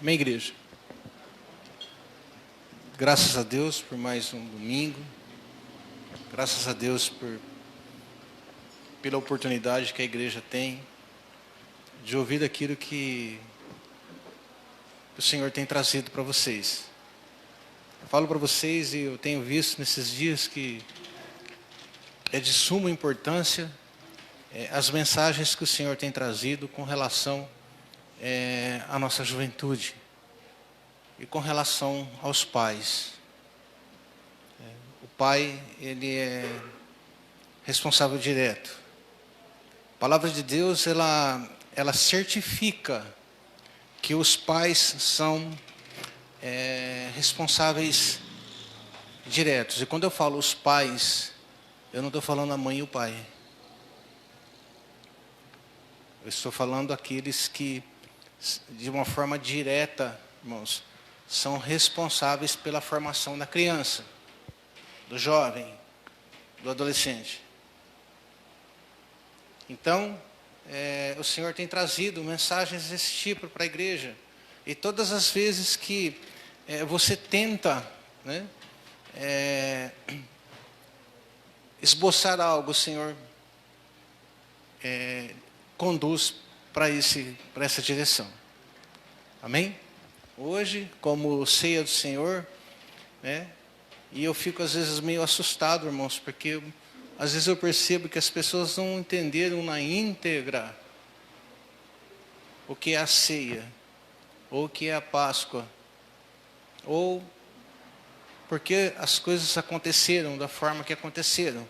Amém, igreja? Graças a Deus por mais um domingo. Graças a Deus pela oportunidade que a igreja tem de ouvir aquilo que o Senhor tem trazido para vocês. Eu falo para vocês e eu tenho visto nesses dias que é de suma importância as mensagens que o Senhor tem trazido com relação à nossa juventude e com relação aos pais. O pai, ele é responsável direto. A palavra de Deus, ela certifica que os pais são responsáveis diretos. E quando eu falo os pais, eu não estou falando a mãe e o pai. Eu estou falando aqueles que, de uma forma direta, irmãos, são responsáveis pela formação da criança, do jovem, do adolescente. Então, o Senhor tem trazido mensagens desse tipo para a igreja. E todas as vezes que você tenta, né, esboçar algo, o Senhor conduz para essa direção. Amém? Hoje, como ceia do Senhor, né, e eu fico às vezes meio assustado, irmãos, porque às vezes eu percebo que as pessoas não entenderam na íntegra o que é a ceia, ou o que é a Páscoa, ou porque as coisas aconteceram da forma que aconteceram.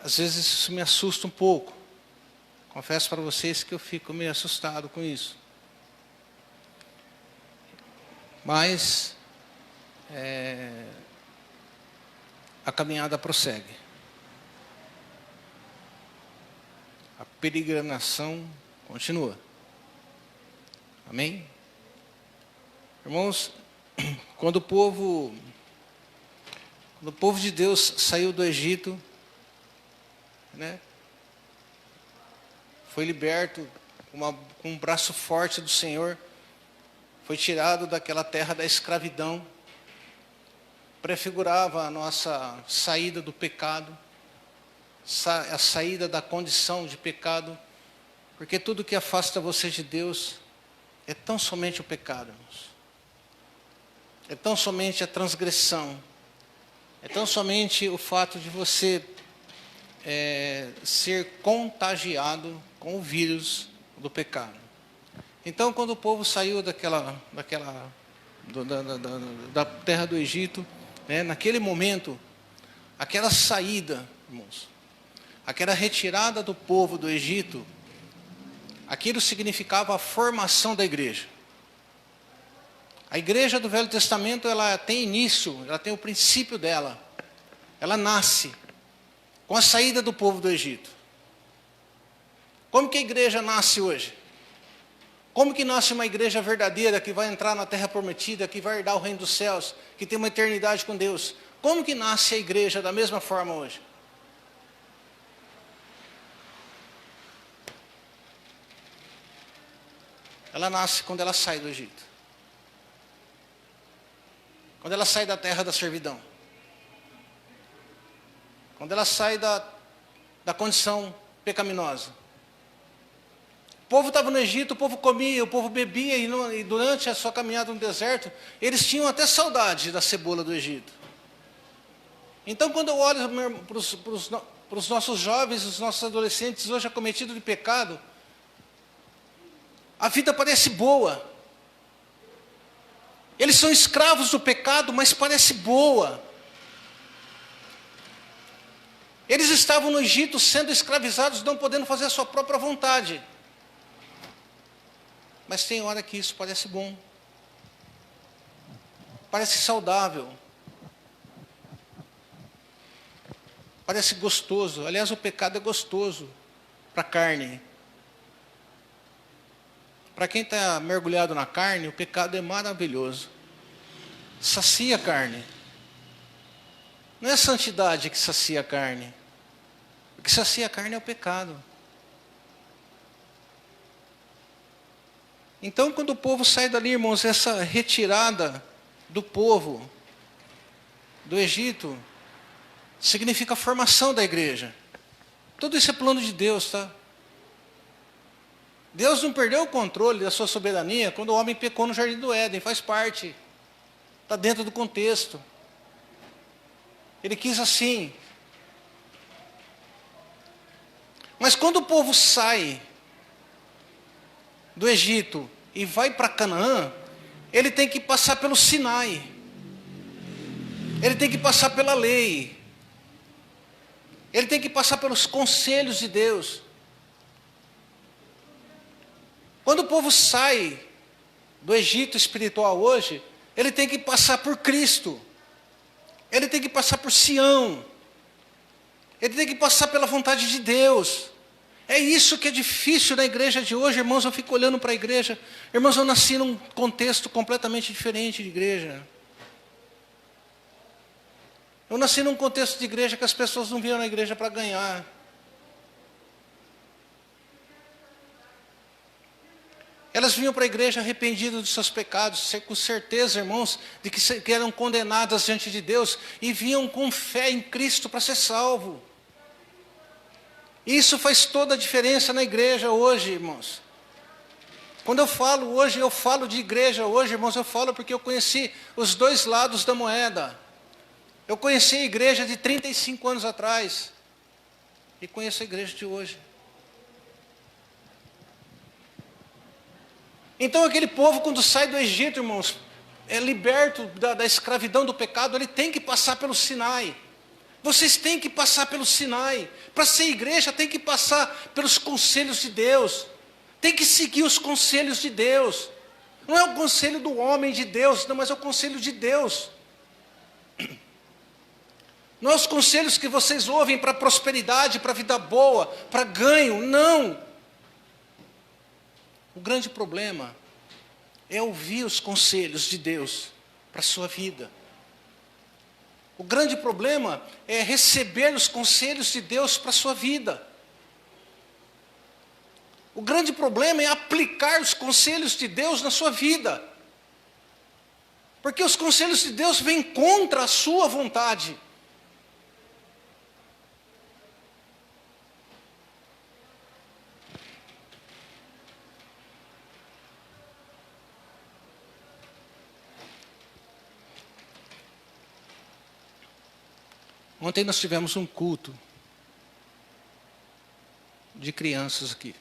Às vezes isso me assusta um pouco. Confesso para vocês que eu fico meio assustado com isso. Mas a caminhada prossegue. A peregrinação continua. Amém? Irmãos, quando o povo de Deus saiu do Egito, né, foi liberto com um braço forte do Senhor, foi tirado daquela terra da escravidão, prefigurava a nossa saída do pecado, a saída da condição de pecado, porque tudo que afasta você de Deus é tão somente o pecado, irmãos. É tão somente a transgressão, é tão somente o fato de você ser contagiado com o vírus do pecado. Então, quando o povo saiu da terra do Egito, né, naquele momento, aquela saída, irmãos, aquela retirada do povo do Egito, aquilo significava a formação da igreja. A igreja do Velho Testamento, ela tem início, ela tem o princípio dela. Ela nasce com a saída do povo do Egito. Como que a igreja nasce hoje? Como que nasce uma igreja verdadeira que vai entrar na terra prometida, que vai herdar o reino dos céus, que tem uma eternidade com Deus? Como que nasce a igreja da mesma forma hoje? Ela nasce quando ela sai do Egito. Quando ela sai da terra da servidão. Quando ela sai da condição pecaminosa. O povo estava no Egito, o povo comia, o povo bebia, e durante a sua caminhada no deserto, eles tinham até saudade da cebola do Egito. Então, quando eu olho para os nossos jovens, os nossos adolescentes hoje acometidos de pecado, a vida parece boa. Eles são escravos do pecado, mas parece boa. Eles estavam no Egito sendo escravizados, não podendo fazer a sua própria vontade. Mas tem hora que isso parece bom. Parece saudável. Parece gostoso. Aliás, o pecado é gostoso para a carne. Para quem está mergulhado na carne, o pecado é maravilhoso. Sacia a carne. Não é a santidade que sacia a carne. O que sacia a carne é o pecado. Então, quando o povo sai dali, irmãos, essa retirada do povo do Egito significa a formação da igreja. Tudo isso é plano de Deus, tá? Deus não perdeu o controle da sua soberania quando o homem pecou no Jardim do Éden, faz parte. Está dentro do contexto. Ele quis assim. Mas quando o povo sai do Egito e vai para Canaã, ele tem que passar pelo Sinai. Ele tem que passar pela lei. Ele tem que passar pelos conselhos de Deus. Quando o povo sai do Egito espiritual hoje, ele tem que passar por Cristo. Ele tem que passar por Sião. Ele tem que passar pela vontade de Deus. É isso que é difícil na igreja de hoje, irmãos. Eu fico olhando para a igreja. Irmãos, eu nasci num contexto completamente diferente de igreja. Eu nasci num contexto de igreja que as pessoas não vinham na igreja para ganhar. Elas vinham para a igreja arrependidas dos seus pecados, com certeza, irmãos, de que eram condenadas diante de Deus, e vinham com fé em Cristo para ser salvo. Isso faz toda a diferença na igreja hoje, irmãos. Quando eu falo hoje, eu falo de igreja hoje, irmãos, eu falo porque eu conheci os dois lados da moeda. Eu conheci a igreja de 35 anos atrás, e conheço a igreja de hoje. Então aquele povo, quando sai do Egito, irmãos, é liberto da escravidão do pecado, ele tem que passar pelo Sinai. Vocês têm que passar pelo Sinai. Para ser igreja, tem que passar pelos conselhos de Deus. Tem que seguir os conselhos de Deus. Não é o conselho do homem de Deus, não, mas é o conselho de Deus. Não é os conselhos que vocês ouvem para prosperidade, para vida boa, para ganho, não. O grande problema é ouvir os conselhos de Deus para a sua vida. O grande problema é receber os conselhos de Deus para a sua vida. O grande problema é aplicar os conselhos de Deus na sua vida. Porque os conselhos de Deus vêm contra a sua vontade. Ontem nós tivemos um culto de crianças aqui.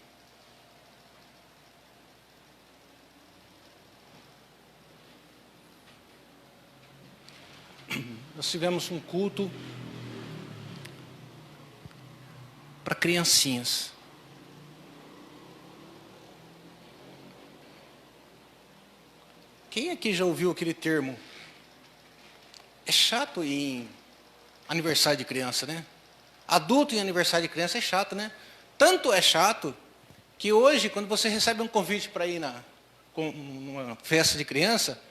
Nós tivemos um culto para criancinhas. Quem aqui já ouviu aquele termo? É chato em aniversário de criança, né? Adulto em aniversário de criança é chato, né? Tanto é chato que hoje, quando você recebe um convite para ir numa festa de criança,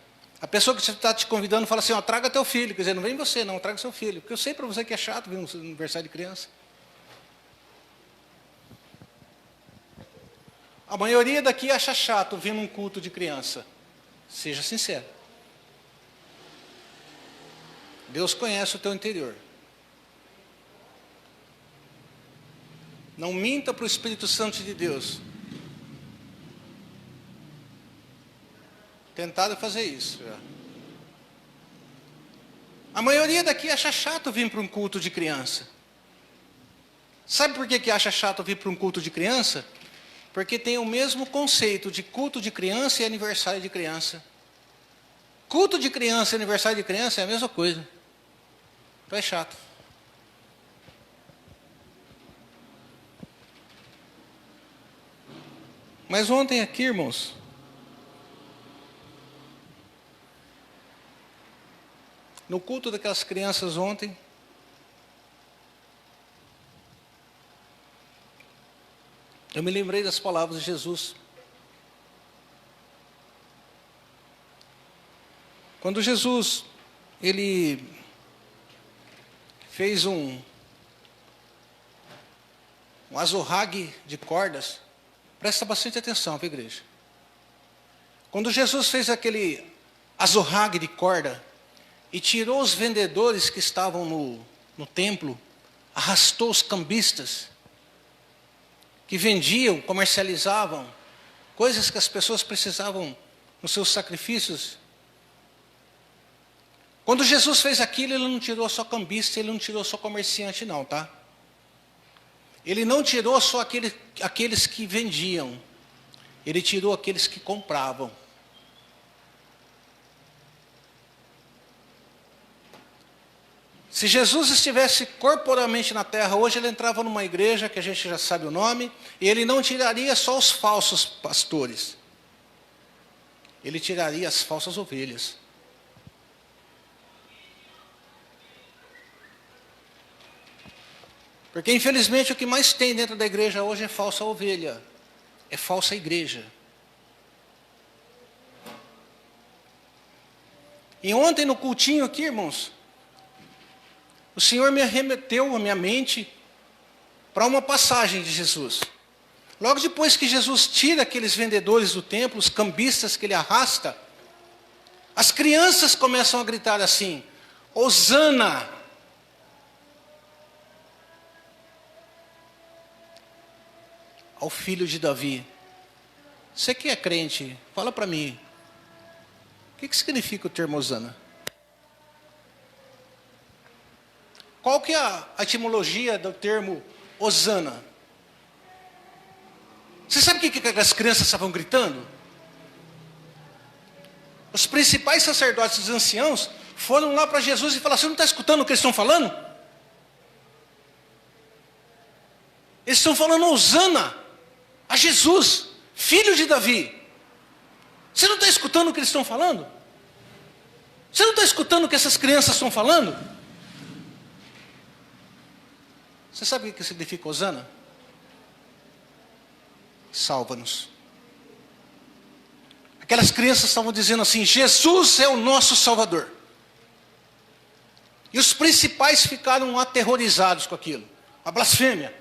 a pessoa que está te convidando fala assim, ó, traga teu filho. Quer dizer, não vem você, não, traga seu filho. Porque eu sei para você que é chato vir no aniversário de criança. A maioria daqui acha chato vir num culto de criança. Seja sincero. Deus conhece o teu interior. Não minta para o Espírito Santo de Deus. Tentaram fazer isso. Já. A maioria daqui acha chato vir para um culto de criança. Sabe por que acha chato vir para um culto de criança? Porque tem o mesmo conceito de culto de criança e aniversário de criança. Culto de criança e aniversário de criança é a mesma coisa. Então é chato. Mas ontem aqui, irmãos, no culto daquelas crianças ontem, eu me lembrei das palavras de Jesus. Quando Jesus, ele fez um azorrague de cordas. Presta bastante atenção, viu, igreja? Quando Jesus fez aquele azorrague de corda e tirou os vendedores que estavam no templo, arrastou os cambistas que vendiam, comercializavam coisas que as pessoas precisavam nos seus sacrifícios. Quando Jesus fez aquilo, ele não tirou só cambista, ele não tirou só comerciante não, tá? Ele não tirou só aqueles que vendiam, ele tirou aqueles que compravam. Se Jesus estivesse corporalmente na terra hoje, ele entrava numa igreja, que a gente já sabe o nome, e ele não tiraria só os falsos pastores. Ele tiraria as falsas ovelhas. Porque infelizmente o que mais tem dentro da igreja hoje é falsa ovelha. É falsa igreja. E ontem no cultinho aqui, irmãos, o Senhor me arremeteu a minha mente para uma passagem de Jesus. Logo depois que Jesus tira aqueles vendedores do templo, os cambistas que ele arrasta, as crianças começam a gritar assim: Hosana! Ao filho de Davi. Você que é crente, fala para mim, o que significa o termo Hosana? Qual que é a etimologia do termo Hosana? Você sabe o que as crianças estavam gritando? Os principais sacerdotes, os anciãos, foram lá para Jesus e falaram: você não está escutando o que eles estão falando? Eles estão falando Hosana a Jesus, filho de Davi. Você não está escutando o que eles estão falando? Você não está escutando o que essas crianças estão falando? Você sabe o que significa Hosana? Salva-nos. Aquelas crianças estavam dizendo assim: Jesus é o nosso Salvador. E os principais ficaram aterrorizados com aquilo. A blasfêmia.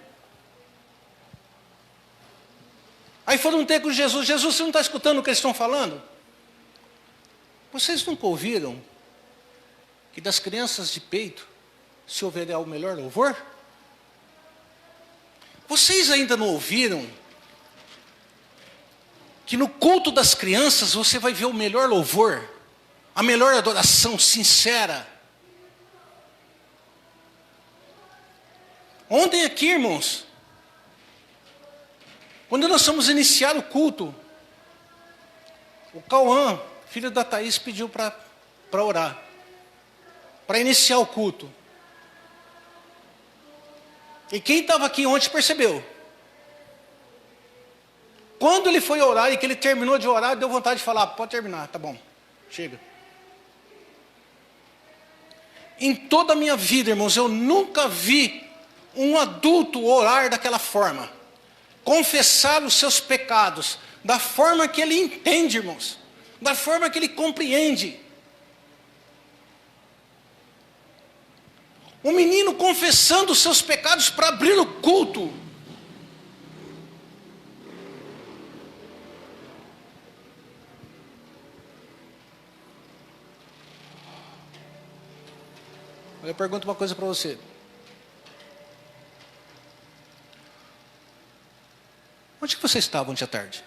Aí foram ter com Jesus: Jesus, você não está escutando o que eles estão falando? Vocês nunca ouviram que das crianças de peito se ouvirá o melhor louvor? Vocês ainda não ouviram que no culto das crianças você vai ver o melhor louvor, a melhor adoração sincera? Ontem aqui, irmãos, quando nós fomos iniciar o culto, o Cauã, filho da Thaís, pediu para orar, para iniciar o culto. E quem estava aqui ontem percebeu. Quando ele foi orar e que ele terminou de orar, deu vontade de falar: pode terminar, tá bom, chega. Em toda a minha vida, irmãos, eu nunca vi um adulto orar daquela forma. Confessar os seus pecados, da forma que ele entende, irmãos, da forma que ele compreende. Um menino confessando os seus pecados para abrir o culto. Eu pergunto uma coisa para você. Onde que você estava ontem à tarde?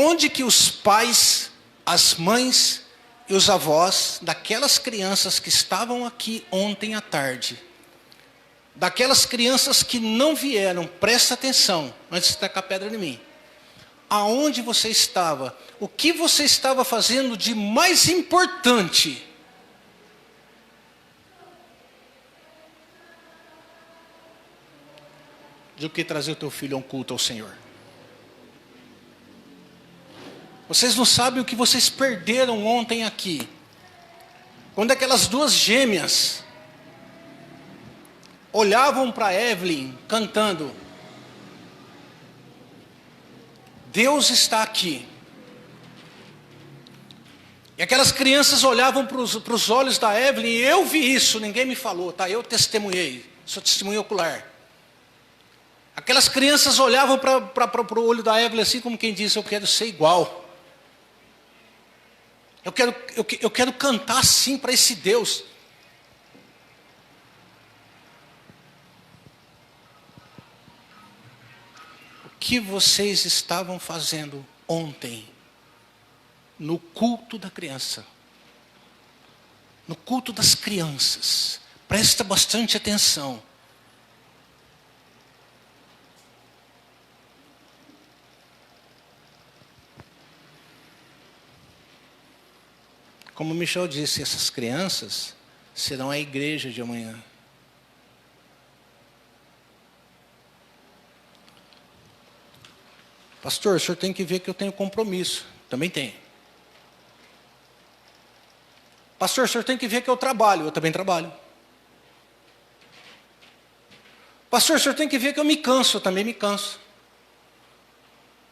Onde que os pais, as mães e os avós daquelas crianças que estavam aqui ontem à tarde, daquelas crianças que não vieram, presta atenção, antes de tacar pedra em mim. Aonde você estava? O que você estava fazendo de mais importante? Do que trazer o teu filho a um culto ao Senhor. Vocês não sabem o que vocês perderam ontem aqui. Quando aquelas duas gêmeas olhavam para Evelyn cantando: Deus está aqui. E aquelas crianças olhavam para os olhos da Evelyn, e eu vi isso, ninguém me falou, tá? Eu testemunhei, sou testemunho ocular. Aquelas crianças olhavam para o olho da Evelyn assim como quem diz, eu quero ser igual. Eu quero cantar assim para esse Deus. O que vocês estavam fazendo ontem, no culto da criança, no culto das crianças, presta bastante atenção. Como o Michel disse, essas crianças serão a igreja de amanhã. Pastor, o senhor tem que ver que eu tenho compromisso. Também tenho. Pastor, o senhor tem que ver que eu trabalho. Eu também trabalho. Pastor, o senhor tem que ver que eu me canso. Eu também me canso.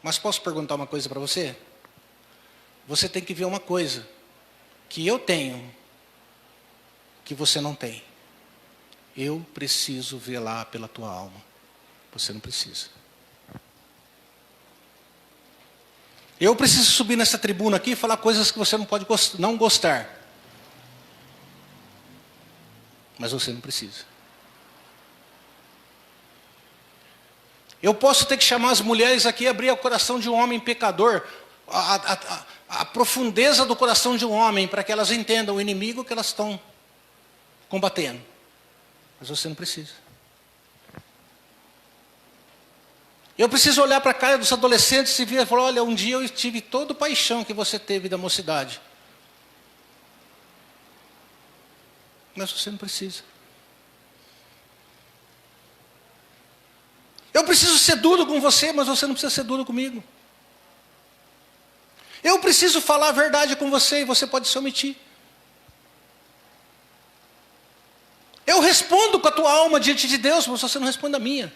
Mas posso perguntar uma coisa para você? Você tem que ver uma coisa que eu tenho, que você não tem. Eu preciso velar pela tua alma. Você não precisa. Eu preciso subir nessa tribuna aqui e falar coisas que você não pode não gostar. Mas você não precisa. Eu posso ter que chamar as mulheres aqui e abrir o coração de um homem pecador, a profundeza do coração de um homem, para que elas entendam o inimigo que elas estão combatendo. Mas você não precisa. Eu preciso olhar para a cara dos adolescentes e ver e falar, olha, um dia eu tive todo o paixão que você teve da mocidade. Mas você não precisa. Eu preciso ser duro com você, mas você não precisa ser duro comigo. Eu preciso falar a verdade com você e você pode se omitir. Eu respondo com a tua alma diante de Deus, mas você não responde a minha.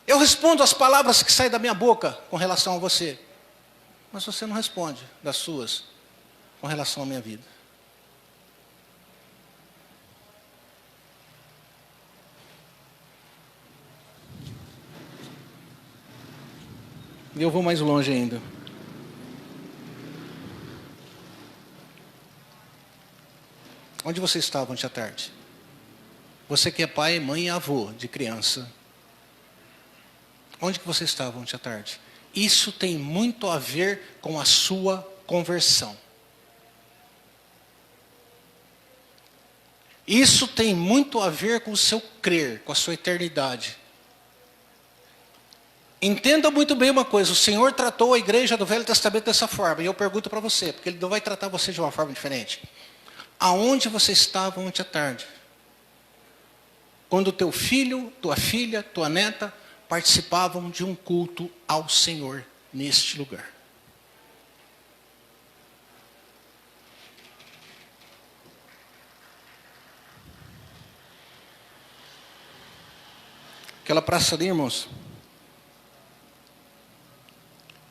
Eu respondo as palavras que saem da minha boca com relação a você, mas você não responde das suas com relação à minha vida. E eu vou mais longe ainda. Onde você estava ontem à tarde? Você que é pai, mãe e avô de criança. Onde que você estava ontem à tarde? Isso tem muito a ver com a sua conversão. Isso tem muito a ver com o seu crer, com a sua eternidade. Entenda muito bem uma coisa, o Senhor tratou a igreja do Velho Testamento dessa forma, e eu pergunto para você, porque Ele não vai tratar você de uma forma diferente. Aonde você estava ontem à tarde? Quando teu filho, tua filha, tua neta participavam de um culto ao Senhor neste lugar. Aquela praça ali, irmãos,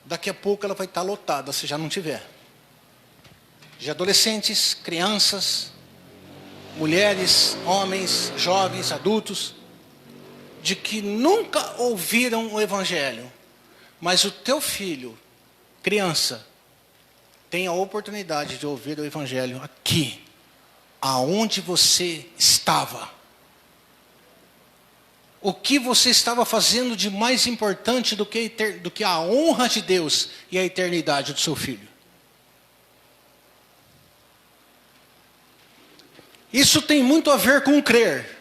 daqui a pouco ela vai estar lotada, se já não tiver. De adolescentes, crianças, mulheres, homens, jovens, adultos, de que nunca ouviram o Evangelho, mas o teu filho, criança, tem a oportunidade de ouvir o Evangelho aqui, aonde você estava. O que você estava fazendo de mais importante do que a honra de Deus e a eternidade do seu filho? Isso tem muito a ver com crer.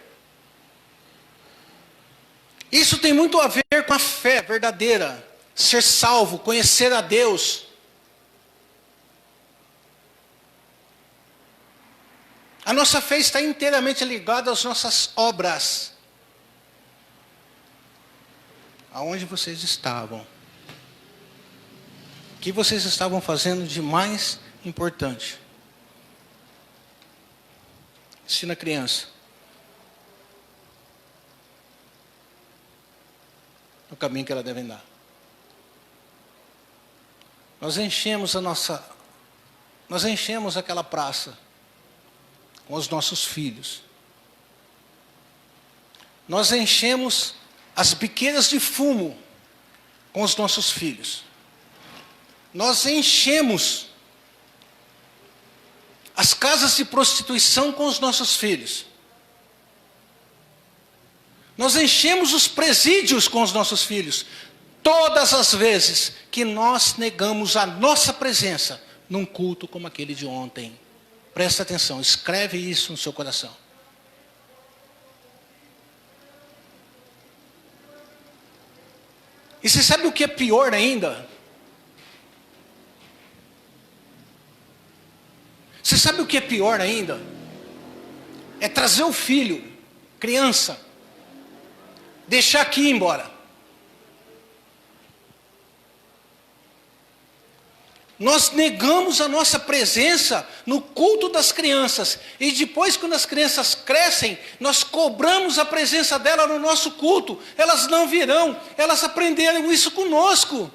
Isso tem muito a ver com a fé verdadeira. Ser salvo, conhecer a Deus. A nossa fé está inteiramente ligada às nossas obras. Aonde vocês estavam? O que vocês estavam fazendo de mais importante? Ensina a criança. No caminho que ela deve andar. Nós enchemos aquela praça com os nossos filhos. Nós enchemos as biqueiras de fumo com os nossos filhos. Nós enchemos as casas de prostituição com os nossos filhos. Nós enchemos os presídios com os nossos filhos. Todas as vezes que nós negamos a nossa presença num culto como aquele de ontem. Presta atenção, escreve isso no seu coração. E você sabe o que é pior ainda? Você sabe o que é pior ainda? É trazer o filho, criança, deixar aqui e ir embora. Nós negamos a nossa presença no culto das crianças. E depois, quando as crianças crescem, nós cobramos a presença dela no nosso culto. Elas não virão, elas aprenderam isso conosco.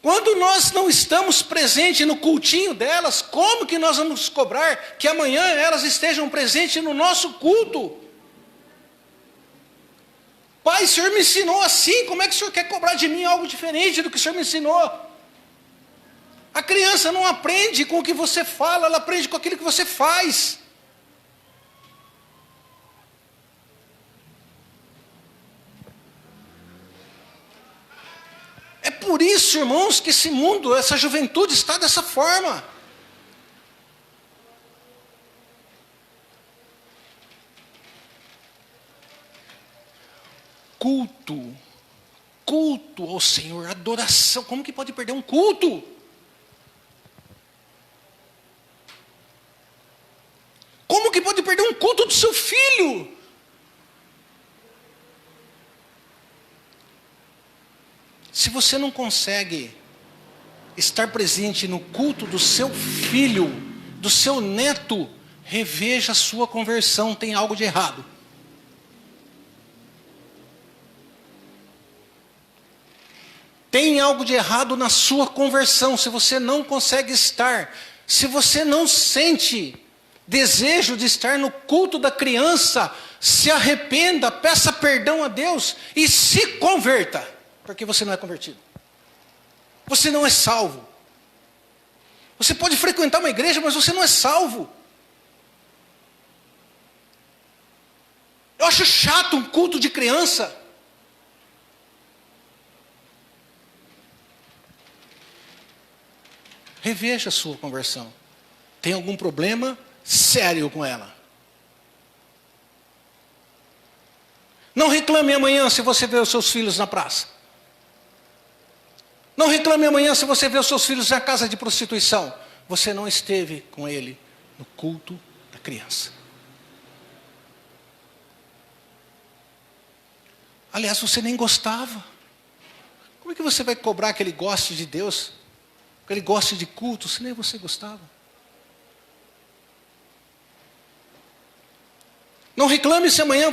Quando nós não estamos presentes no cultinho delas, como que nós vamos cobrar que amanhã elas estejam presentes no nosso culto? Pai, o Senhor me ensinou assim, como é que o Senhor quer cobrar de mim algo diferente do que o Senhor me ensinou? A criança não aprende com o que você fala, ela aprende com aquilo que você faz. É por isso, irmãos, que esse mundo, essa juventude está dessa forma. Culto ao Senhor, adoração. Como que pode perder um culto? Como que pode perder um culto do seu filho? Se você não consegue estar presente no culto do seu filho, do seu neto, reveja a sua conversão, tem algo de errado. Tem algo de errado na sua conversão, se você não consegue estar, se você não sente desejo de estar no culto da criança, se arrependa, peça perdão a Deus e se converta, porque você não é convertido. Você não é salvo. Você pode frequentar uma igreja, mas você não é salvo. Eu acho chato um culto de criança. Reveja a sua conversão. Tem algum problema sério com ela? Não reclame amanhã se você vê os seus filhos na praça. Não reclame amanhã se você vê os seus filhos na casa de prostituição. Você não esteve com ele no culto da criança. Aliás, você nem gostava. Como é que você vai cobrar que ele goste de Deus? Que ele goste de culto, se nem você gostava. Não reclame se amanhã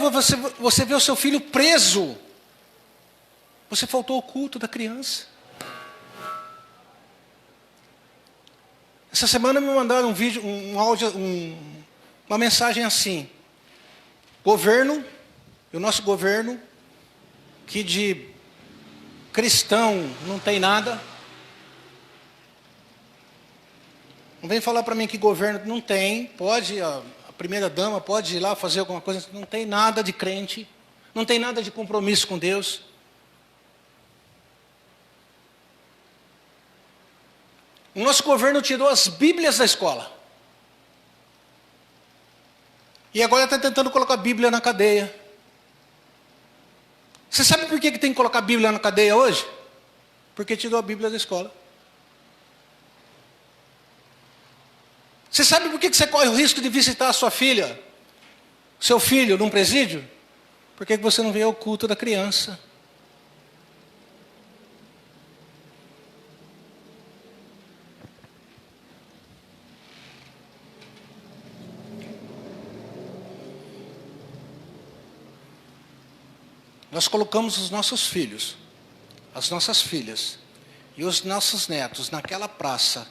você vê o seu filho preso. Você faltou ao culto da criança. Essa semana me mandaram um vídeo, um áudio, uma mensagem assim. Governo, o nosso governo, que de cristão não tem nada. Não vem falar para mim que governo não tem, pode, a primeira dama pode ir lá fazer alguma coisa, não tem nada de crente, não tem nada de compromisso com Deus. O nosso governo tirou as Bíblias da escola. E agora está tentando colocar a Bíblia na cadeia. Você sabe por que tem que colocar a Bíblia na cadeia hoje? Porque tirou a Bíblia da escola. Você sabe por que você corre o risco de visitar a sua filha, seu filho, num presídio? Por que você não vê o culto da criança? Nós colocamos os nossos filhos, as nossas filhas e os nossos netos naquela praça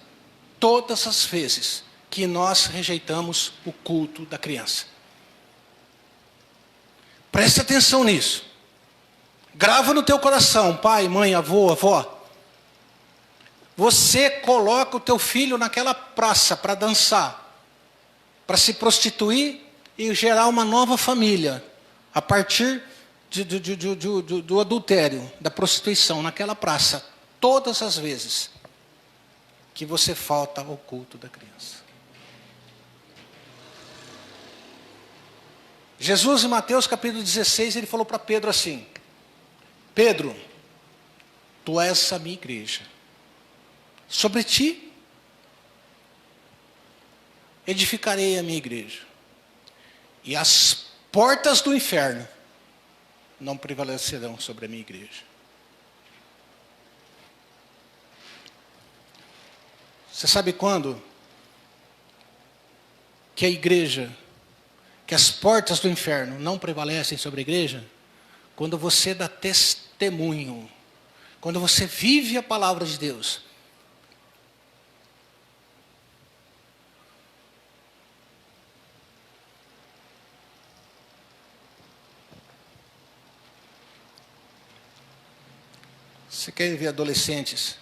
todas as vezes que nós rejeitamos o culto da criança. Preste atenção nisso. Grava no teu coração, pai, mãe, avô, avó. Você coloca o teu filho naquela praça para dançar, para se prostituir e gerar uma nova família, a partir do adultério, da prostituição, naquela praça, todas as vezes que você falta ao culto da criança. Jesus, em Mateus capítulo 16, ele falou para Pedro assim: Pedro, tu és a minha igreja. Sobre ti edificarei a minha igreja. E as portas do inferno não prevalecerão sobre a minha igreja. Você sabe quando que a igreja, que as portas do inferno não prevalecem sobre a igreja? Quando você dá testemunho, quando você vive a palavra de Deus. Você quer ver adolescentes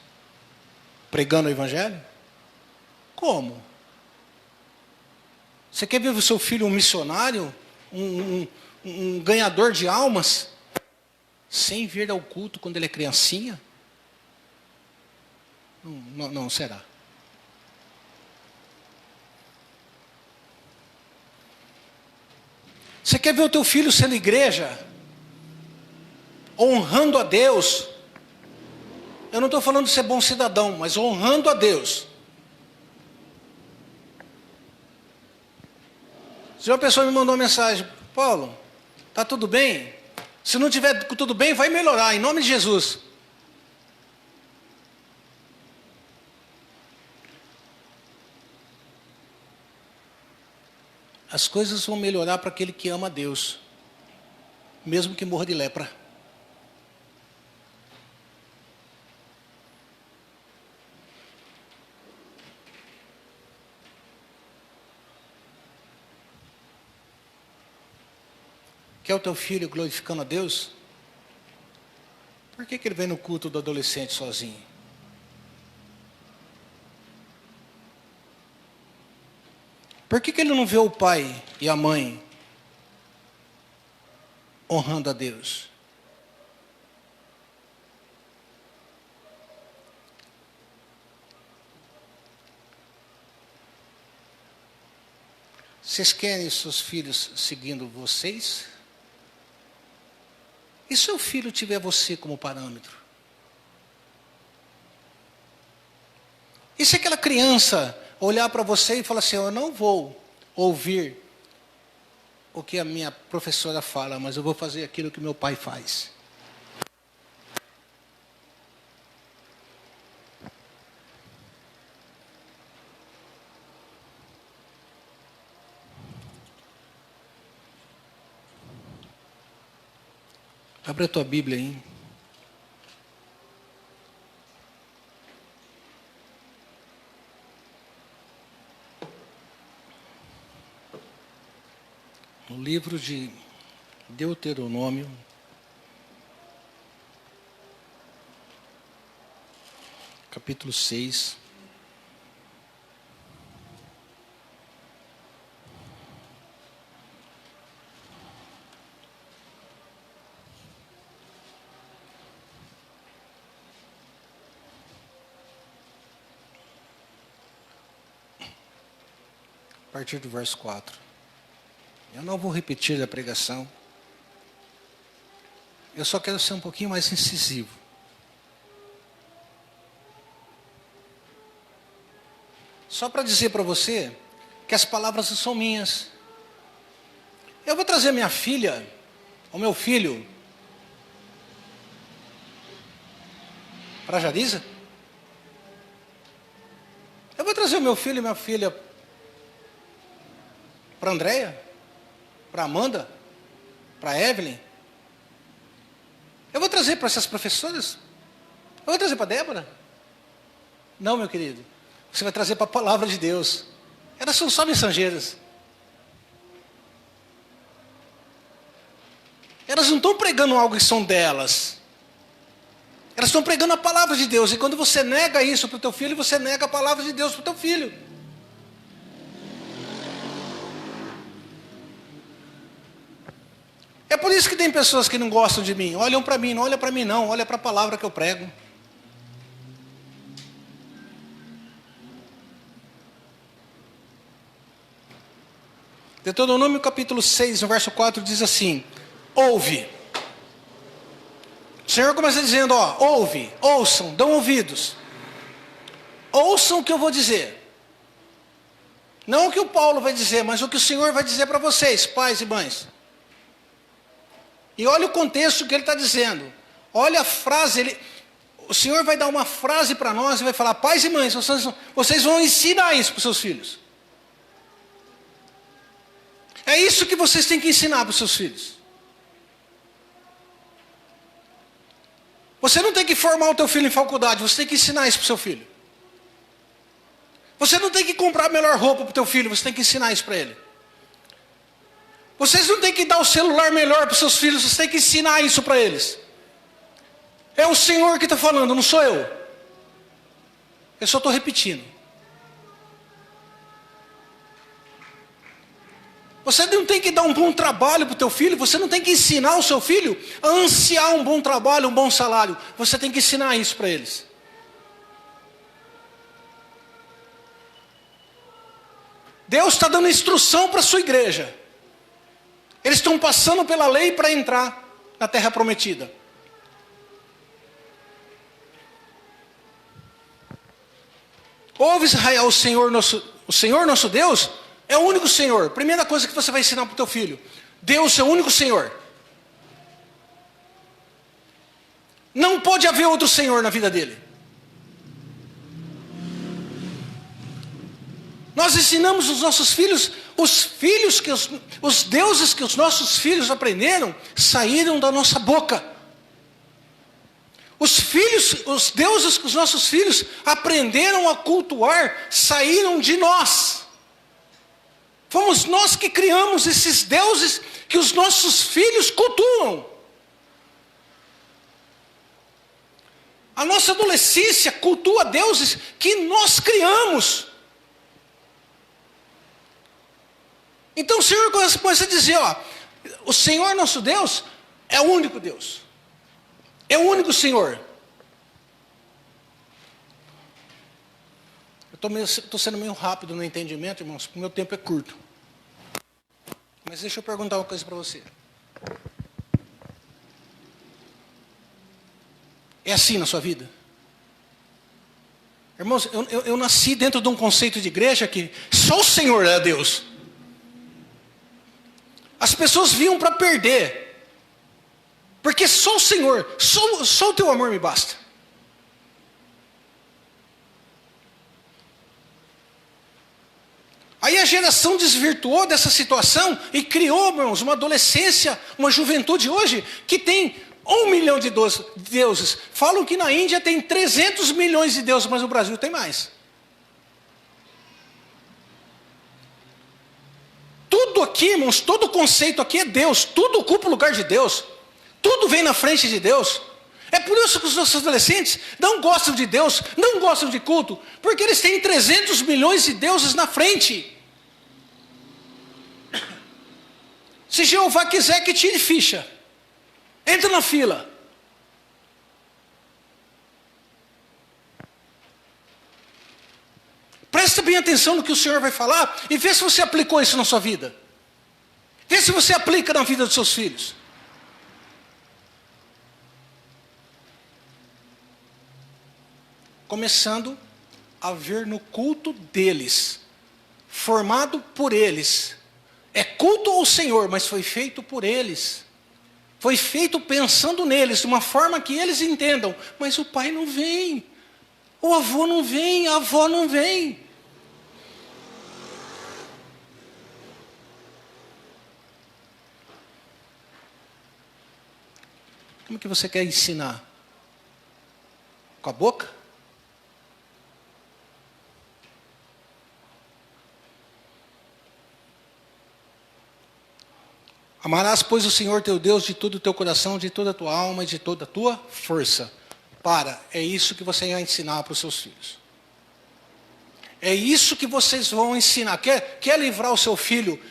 pregando o evangelho? Como? Você quer ver o seu filho um missionário, um ganhador de almas, sem vir ao culto quando ele é criancinha? Não será. Você quer ver o teu filho sendo igreja, honrando a Deus? Eu não estou falando de ser bom cidadão, mas honrando a Deus. Se uma pessoa me mandou uma mensagem: Paulo, está tudo bem? Se não tiver tudo bem, vai melhorar, em nome de Jesus. As coisas vão melhorar para aquele que ama a Deus, mesmo que morra de lepra. Quer o teu filho glorificando a Deus? Por que ele vem no culto do adolescente sozinho? Por que ele não vê o pai e a mãe honrando a Deus? Vocês querem seus filhos seguindo vocês? E se o filho tiver você como parâmetro? E se aquela criança olhar para você e falar assim: eu não vou ouvir o que a minha professora fala, mas eu vou fazer aquilo que meu pai faz? Abre a tua Bíblia aí. No livro de Deuteronômio, capítulo 6. A partir do verso 4. Eu não vou repetir a pregação. Eu só quero ser um pouquinho mais incisivo. Só para dizer para você que as palavras não são minhas. Eu vou trazer minha filha, ou meu filho, para Jarisa? Eu vou trazer o meu filho e minha filha para Andréia? Para Amanda? Para Evelyn? Eu vou trazer para essas professoras? Eu vou trazer para Débora? Não, meu querido. Você vai trazer para a palavra de Deus. Elas são só mensageiras. Elas não estão pregando algo que são delas. Elas estão pregando a palavra de Deus. E quando você nega isso para o teu filho, você nega a palavra de Deus para o teu filho. É por isso que tem pessoas que não gostam de mim. Olham para mim, não olha para mim não. Olha para a palavra que eu prego. Deuteronômio capítulo 6, no verso 4, diz assim: ouve. O Senhor começa dizendo, ouve, ouçam, dão ouvidos. Ouçam o que eu vou dizer. Não o que o Paulo vai dizer, mas o que o Senhor vai dizer para vocês, pais e mães. E olha o contexto que ele está dizendo. Olha a frase, o Senhor vai dar uma frase para nós e vai falar, pais e mães, vocês vão ensinar isso para os seus filhos. É isso que vocês têm que ensinar para os seus filhos. Você não tem que formar o teu filho em faculdade, você tem que ensinar isso para o seu filho. Você não tem que comprar a melhor roupa para o teu filho, você tem que ensinar isso para ele. Vocês não têm que dar o celular melhor para os seus filhos, você tem que ensinar isso para eles. É o Senhor que está falando, não sou eu. Eu só estou repetindo. Você não tem que dar um bom trabalho para o teu filho, você não tem que ensinar o seu filho a ansiar um bom trabalho, um bom salário. Você tem que ensinar isso para eles. Deus está dando instrução para a sua igreja. Eles estão passando pela lei para entrar na terra prometida. Ouve Israel, o Senhor nosso Deus é o único Senhor. Primeira coisa que você vai ensinar para o teu filho. Deus é o único Senhor. Não pode haver outro Senhor na vida dele. Nós ensinamos os nossos filhos, os deuses que os nossos filhos aprenderam, saíram da nossa boca. Os deuses que os nossos filhos aprenderam a cultuar, saíram de nós. Fomos nós que criamos esses deuses que os nossos filhos cultuam. A nossa adolescência cultua deuses que nós criamos. Então o Senhor começa a dizer, o Senhor nosso Deus é o único Deus. É o único Senhor. Eu estou sendo meio rápido no entendimento, irmãos, porque o meu tempo é curto. Mas deixa eu perguntar uma coisa para você. É assim na sua vida? Irmãos, eu nasci dentro de um conceito de igreja que só o Senhor é Deus. As pessoas vinham para perder. Porque só o Senhor, só o teu amor me basta. Aí a geração desvirtuou dessa situação e criou, irmãos, uma adolescência, uma juventude hoje que tem 1 milhão de deuses. Falam que na Índia tem 300 milhões de deuses, mas no Brasil tem mais. Tudo aqui, irmãos, todo conceito aqui é Deus. Tudo ocupa o lugar de Deus. Tudo vem na frente de Deus. É por isso que os nossos adolescentes não gostam de Deus, não gostam de culto, porque eles têm 300 milhões de deuses na frente. Se Jeová quiser que tire ficha, entra na fila. Presta bem atenção no que o Senhor vai falar e vê se você aplicou isso na sua vida. Vê se você aplica na vida dos seus filhos. Começando a ver no culto deles, formado por eles. É culto ao Senhor, mas foi feito por eles. Foi feito pensando neles, de uma forma que eles entendam. Mas o pai não vem, o avô não vem, a avó não vem. Como que você quer ensinar? Com a boca? Amarás, pois, o Senhor teu Deus de todo o teu coração, de toda a tua alma e de toda a tua força. É isso que você vai ensinar para os seus filhos. É isso que vocês vão ensinar. Quer livrar o seu filho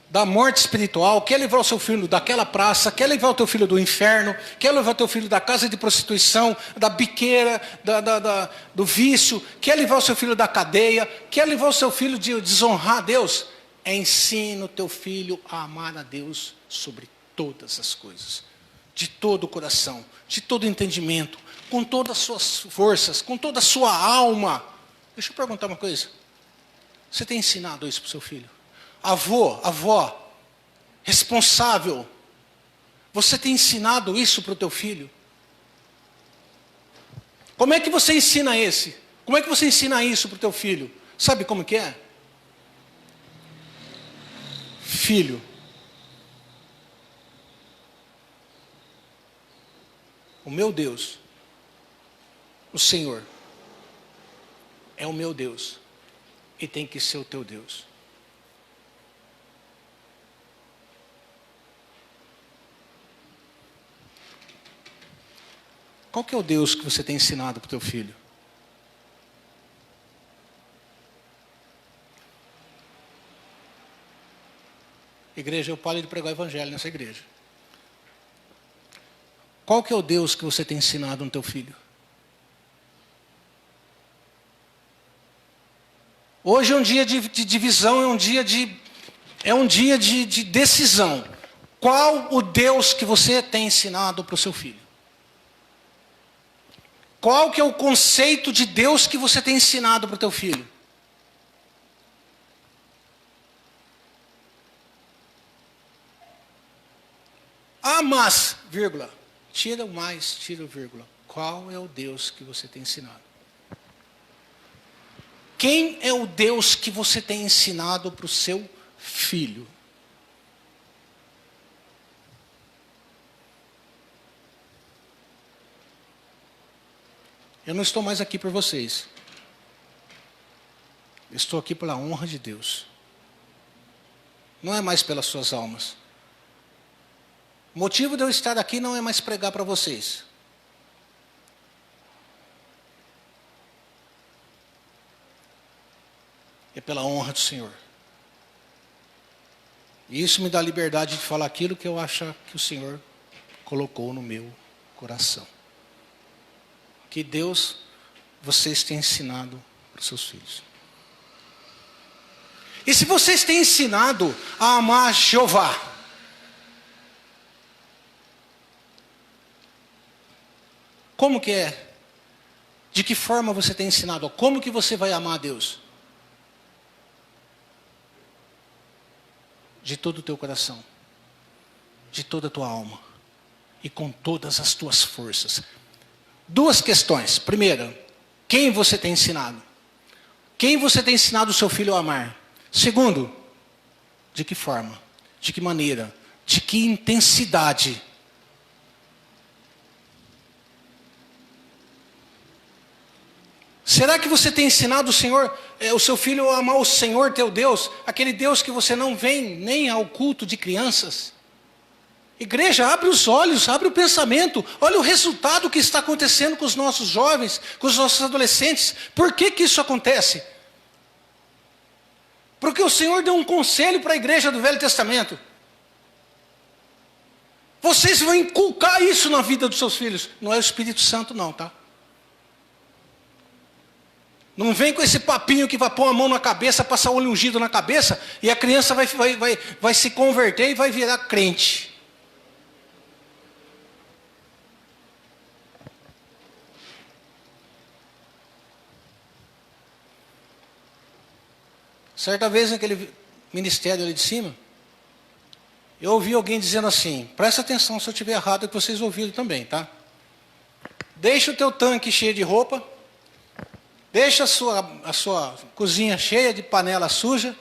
da morte espiritual? Quer livrar o seu filho daquela praça? Quer livrar o teu filho do inferno? Quer livrar o teu filho da casa de prostituição, da biqueira, do vício? Quer livrar o seu filho da cadeia? Quer livrar o seu filho de desonrar a Deus? Ensina o teu filho a amar a Deus sobre todas as coisas. De todo o coração, de todo o entendimento, com todas as suas forças, com toda a sua alma. Deixa eu perguntar uma coisa. Você tem ensinado isso para o seu filho? Avó, responsável. Você tem ensinado isso para o teu filho? Como é que você ensina esse? Como é que você ensina isso para o teu filho? Sabe como que é? Filho, o meu Deus, o Senhor, é o meu Deus e tem que ser o teu Deus. Qual que é o Deus que você tem ensinado para o teu filho? Igreja, eu paro de pregar o evangelho nessa igreja. Qual que é o Deus que você tem ensinado no teu filho? Hoje é um dia de divisão, é um dia de decisão. Qual o Deus que você tem ensinado para o seu filho? Qual que é o conceito de Deus que você tem ensinado para o teu filho? Ah, mas, vírgula, tira o mais, tira o vírgula. Qual é o Deus que você tem ensinado? Quem é o Deus que você tem ensinado para o seu filho? Eu não estou mais aqui por vocês. Eu estou aqui pela honra de Deus. Não é mais pelas suas almas. O motivo de eu estar aqui não é mais pregar para vocês. É pela honra do Senhor. E isso me dá liberdade de falar aquilo que eu acho que o Senhor colocou no meu coração. Que Deus, vocês têm ensinado para os seus filhos. E se vocês têm ensinado a amar Jeová, como que é? De que forma você tem ensinado? Como que você vai amar a Deus? De todo o teu coração, de toda a tua alma e com todas as tuas forças. Duas questões. Primeira, quem você tem ensinado? Quem você tem ensinado o seu filho a amar? Segundo, de que forma? De que maneira? De que intensidade? Será que você tem ensinado o seu filho a amar o Senhor teu Deus, aquele Deus que você não vem nem ao culto de crianças? Igreja, abre os olhos, abre o pensamento, olha o resultado que está acontecendo com os nossos jovens, com os nossos adolescentes. Por que isso acontece? Porque o Senhor deu um conselho para a igreja do Velho Testamento. Vocês vão inculcar isso na vida dos seus filhos. Não é o Espírito Santo não, tá? Não vem com esse papinho que vai pôr a mão na cabeça, passar óleo ungido na cabeça, e a criança vai se converter e vai virar crente. Certa vez naquele ministério ali de cima, eu ouvi alguém dizendo assim, presta atenção se eu estiver errado, é que vocês ouviram também, tá? Deixa o teu tanque cheio de roupa, deixa a sua cozinha cheia de panela suja,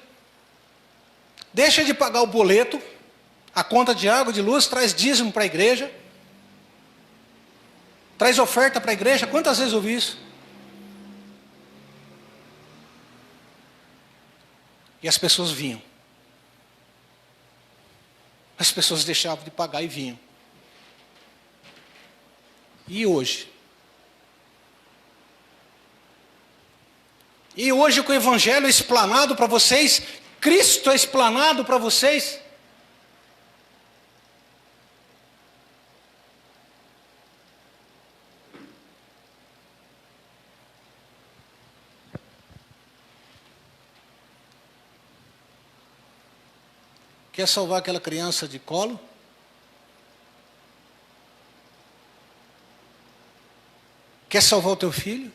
deixa de pagar o boleto, a conta de água, de luz, traz dízimo para a igreja, traz oferta para a igreja. Quantas vezes eu ouvi isso? E as pessoas vinham. as pessoas deixavam de pagar e vinham. E hoje? E hoje com o Evangelho é explanado para vocês, Cristo é explanado para vocês. Quer salvar aquela criança de colo? Quer salvar o teu filho?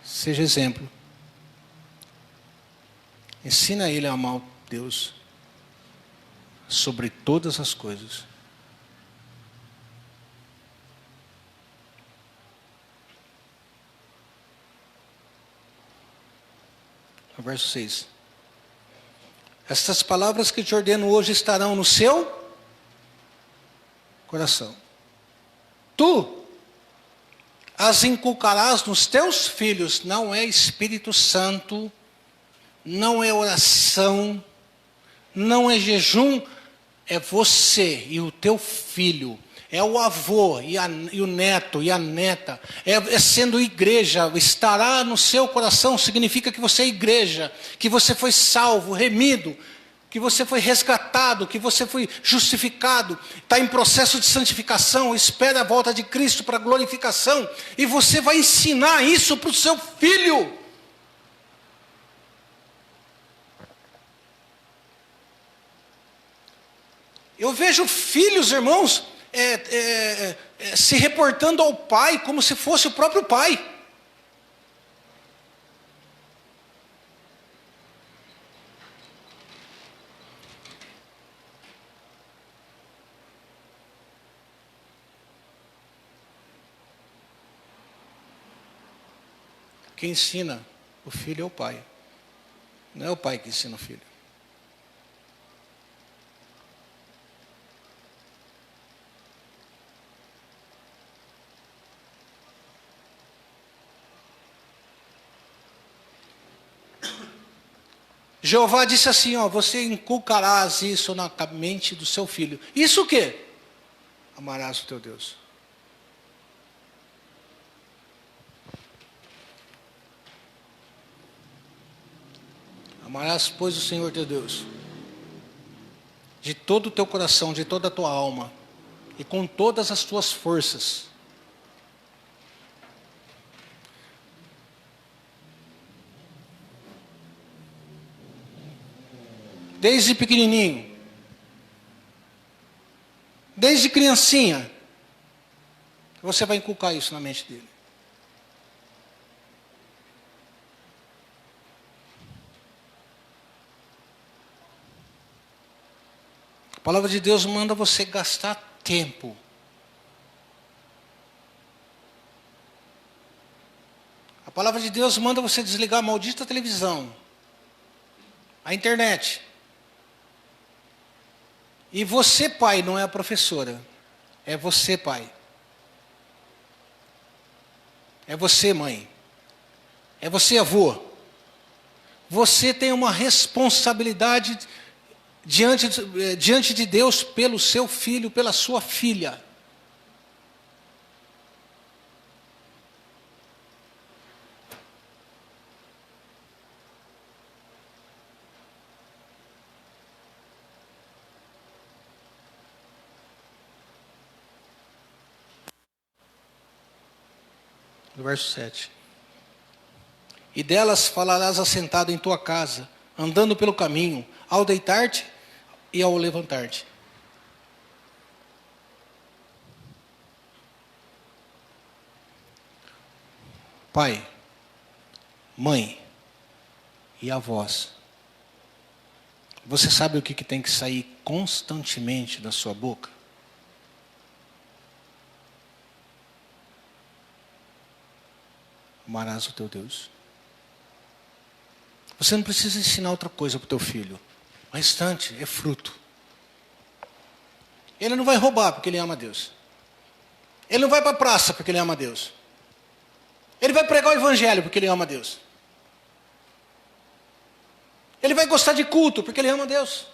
Seja exemplo. Ensina ele a amar Deus sobre todas as coisas. Verso 6. Estas palavras que te ordeno hoje estarão no seu coração. Tu as inculcarás nos teus filhos. Não é Espírito Santo, não é oração, não é jejum, é você e o teu filho. É o avô e o neto e a neta. É sendo igreja. Estará no seu coração significa que você é igreja, que você foi salvo, remido, que você foi resgatado, que você foi justificado, está em processo de santificação, espera a volta de Cristo para a glorificação, e você vai ensinar isso para o seu filho. Eu vejo filhos, irmãos, se reportando ao pai como se fosse o próprio pai. Quem ensina o filho é o pai. Não é o pai que ensina o filho. Jeová disse assim, ó, você inculcarás isso na mente do seu filho. Isso o quê? Amarás o teu Deus. Amarás, pois, o Senhor teu Deus, de todo o teu coração, de toda a tua alma, e com todas as tuas forças. Desde pequenininho, desde criancinha, você vai inculcar isso na mente dele. A palavra de Deus manda você gastar tempo. A palavra de Deus manda você desligar a maldita televisão, a internet. E você, pai, não é a professora. É você, pai. É você, mãe. É você, avô. Você tem uma responsabilidade diante de Deus pelo seu filho, pela sua filha. No verso 7. E delas falarás assentado em tua casa, andando pelo caminho, ao deitar-te e ao levantar-te. Pai, mãe e avós, você sabe o que tem que sair constantemente da sua boca? Amarás o teu Deus. Você não precisa ensinar outra coisa para o teu filho. O restante é fruto. Ele não vai roubar porque ele ama a Deus. Ele não vai para a praça porque ele ama a Deus. Ele vai pregar o evangelho porque ele ama a Deus. Ele vai gostar de culto, porque ele ama Deus.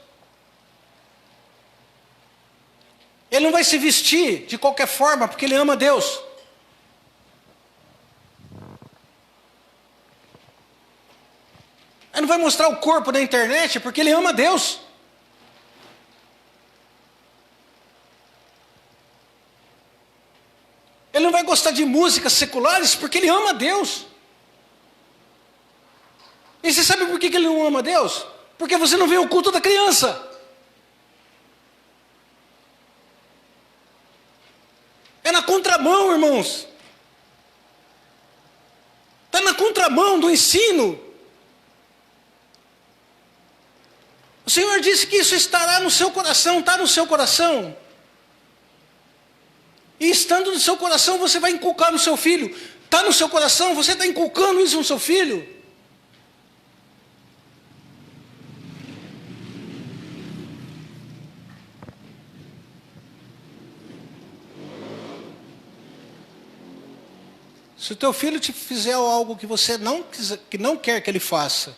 Ele não vai se vestir de qualquer forma, porque ele ama Deus. Ele não vai mostrar o corpo na internet, porque ele ama Deus. Ele não vai gostar de músicas seculares, porque ele ama Deus. E você sabe por que ele não ama Deus? Porque você não vê o culto da criança. É na contramão, irmãos. Está na contramão do ensino. O Senhor disse que isso estará no seu coração, está no seu coração. E estando no seu coração, você vai inculcar no seu filho. Está no seu coração, você está inculcando isso no seu filho. Se o teu filho te fizer algo que você não quer que ele faça,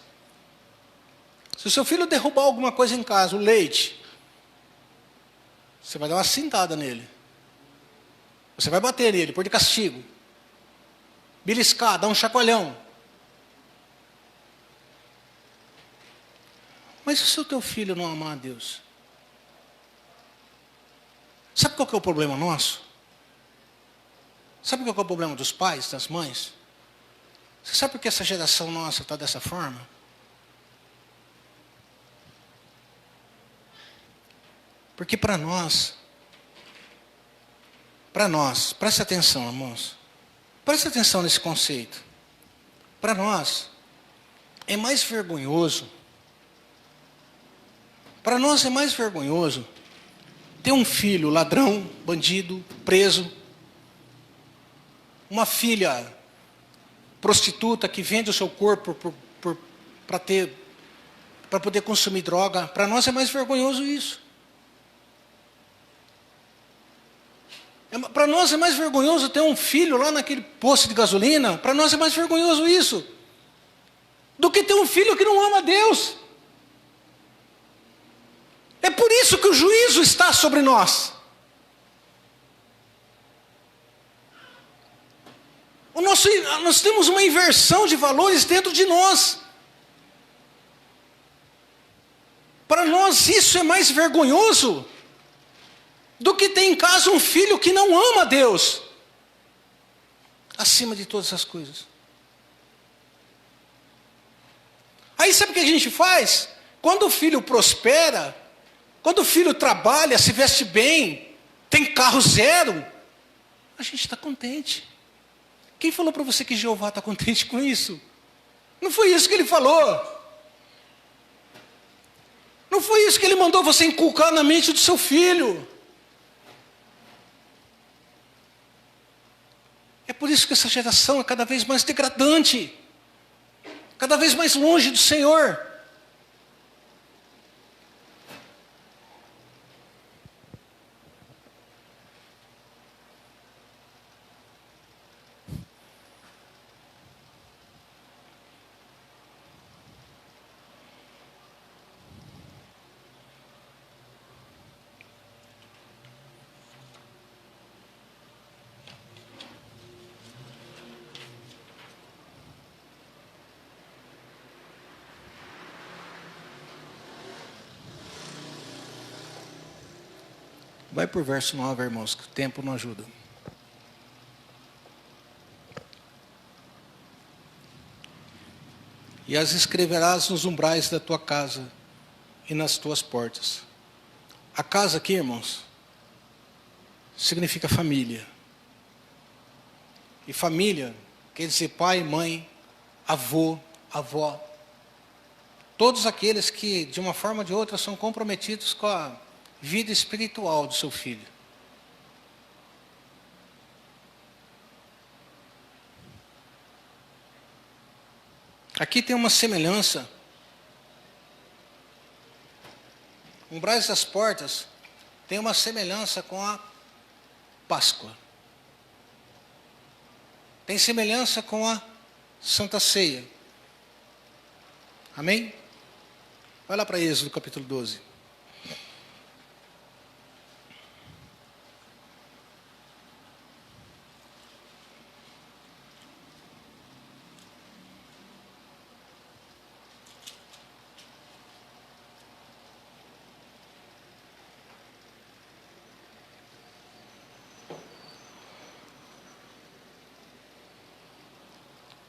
se o seu filho derrubar alguma coisa em casa, o leite, você vai dar uma cintada nele. Você vai bater nele, pôr de castigo. Beliscar, dar um chacoalhão. Mas e se o teu filho não amar a Deus? Sabe qual que é o problema nosso? Sabe qual que é o problema dos pais, das mães? Você sabe por que essa geração nossa está dessa forma? Porque para nós, presta atenção, irmãos. Presta atenção nesse conceito. Para nós, é mais vergonhoso. Para nós é mais vergonhoso ter um filho ladrão, bandido, preso. Uma filha prostituta que vende o seu corpo para poder consumir droga. Para nós é mais vergonhoso isso. Para nós é mais vergonhoso ter um filho lá naquele posto de gasolina. Para nós é mais vergonhoso isso do que ter um filho que não ama Deus. É por isso que o juízo está sobre nós. Nós temos uma inversão de valores dentro de nós. Para nós isso é mais vergonhoso do que ter em casa um filho que não ama Deus, acima de todas as coisas. Aí sabe o que a gente faz? Quando o filho prospera, quando o filho trabalha, se veste bem, tem carro zero, a gente está contente. Quem falou para você que Jeová está contente com isso? Não foi isso que ele falou. Não foi isso que ele mandou você inculcar na mente do seu filho. É por isso que essa geração é cada vez mais degradante, cada vez mais longe do Senhor. Vai por verso 9, irmãos, que o tempo não ajuda. E as escreverás nos umbrais da tua casa e nas tuas portas. A casa aqui, irmãos, significa família. E família quer dizer pai, mãe, avô, avó. Todos aqueles que, de uma forma ou de outra, são comprometidos com a vida espiritual do seu filho. Aqui tem uma semelhança. Umbrais das portas tem uma semelhança com a Páscoa. Tem semelhança com a Santa Ceia. Amém? Vai lá para Êxodo capítulo 12.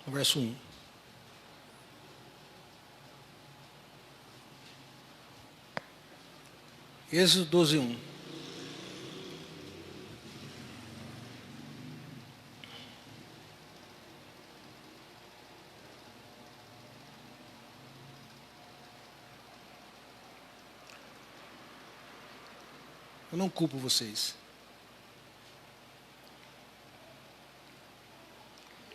No verso 1. Êxodo 12, 1. Eu não culpo vocês.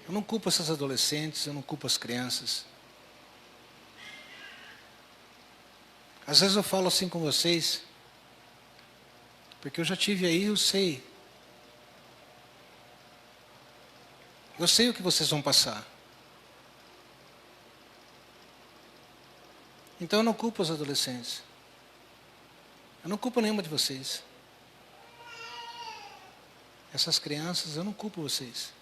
Eu não culpo essas adolescentes, eu não culpo as crianças. Às vezes eu falo assim com vocês, porque eu já tive aí, eu sei. Eu sei o que vocês vão passar. Então eu não culpo os adolescentes. Eu não culpo nenhuma de vocês. Essas crianças, eu não culpo vocês.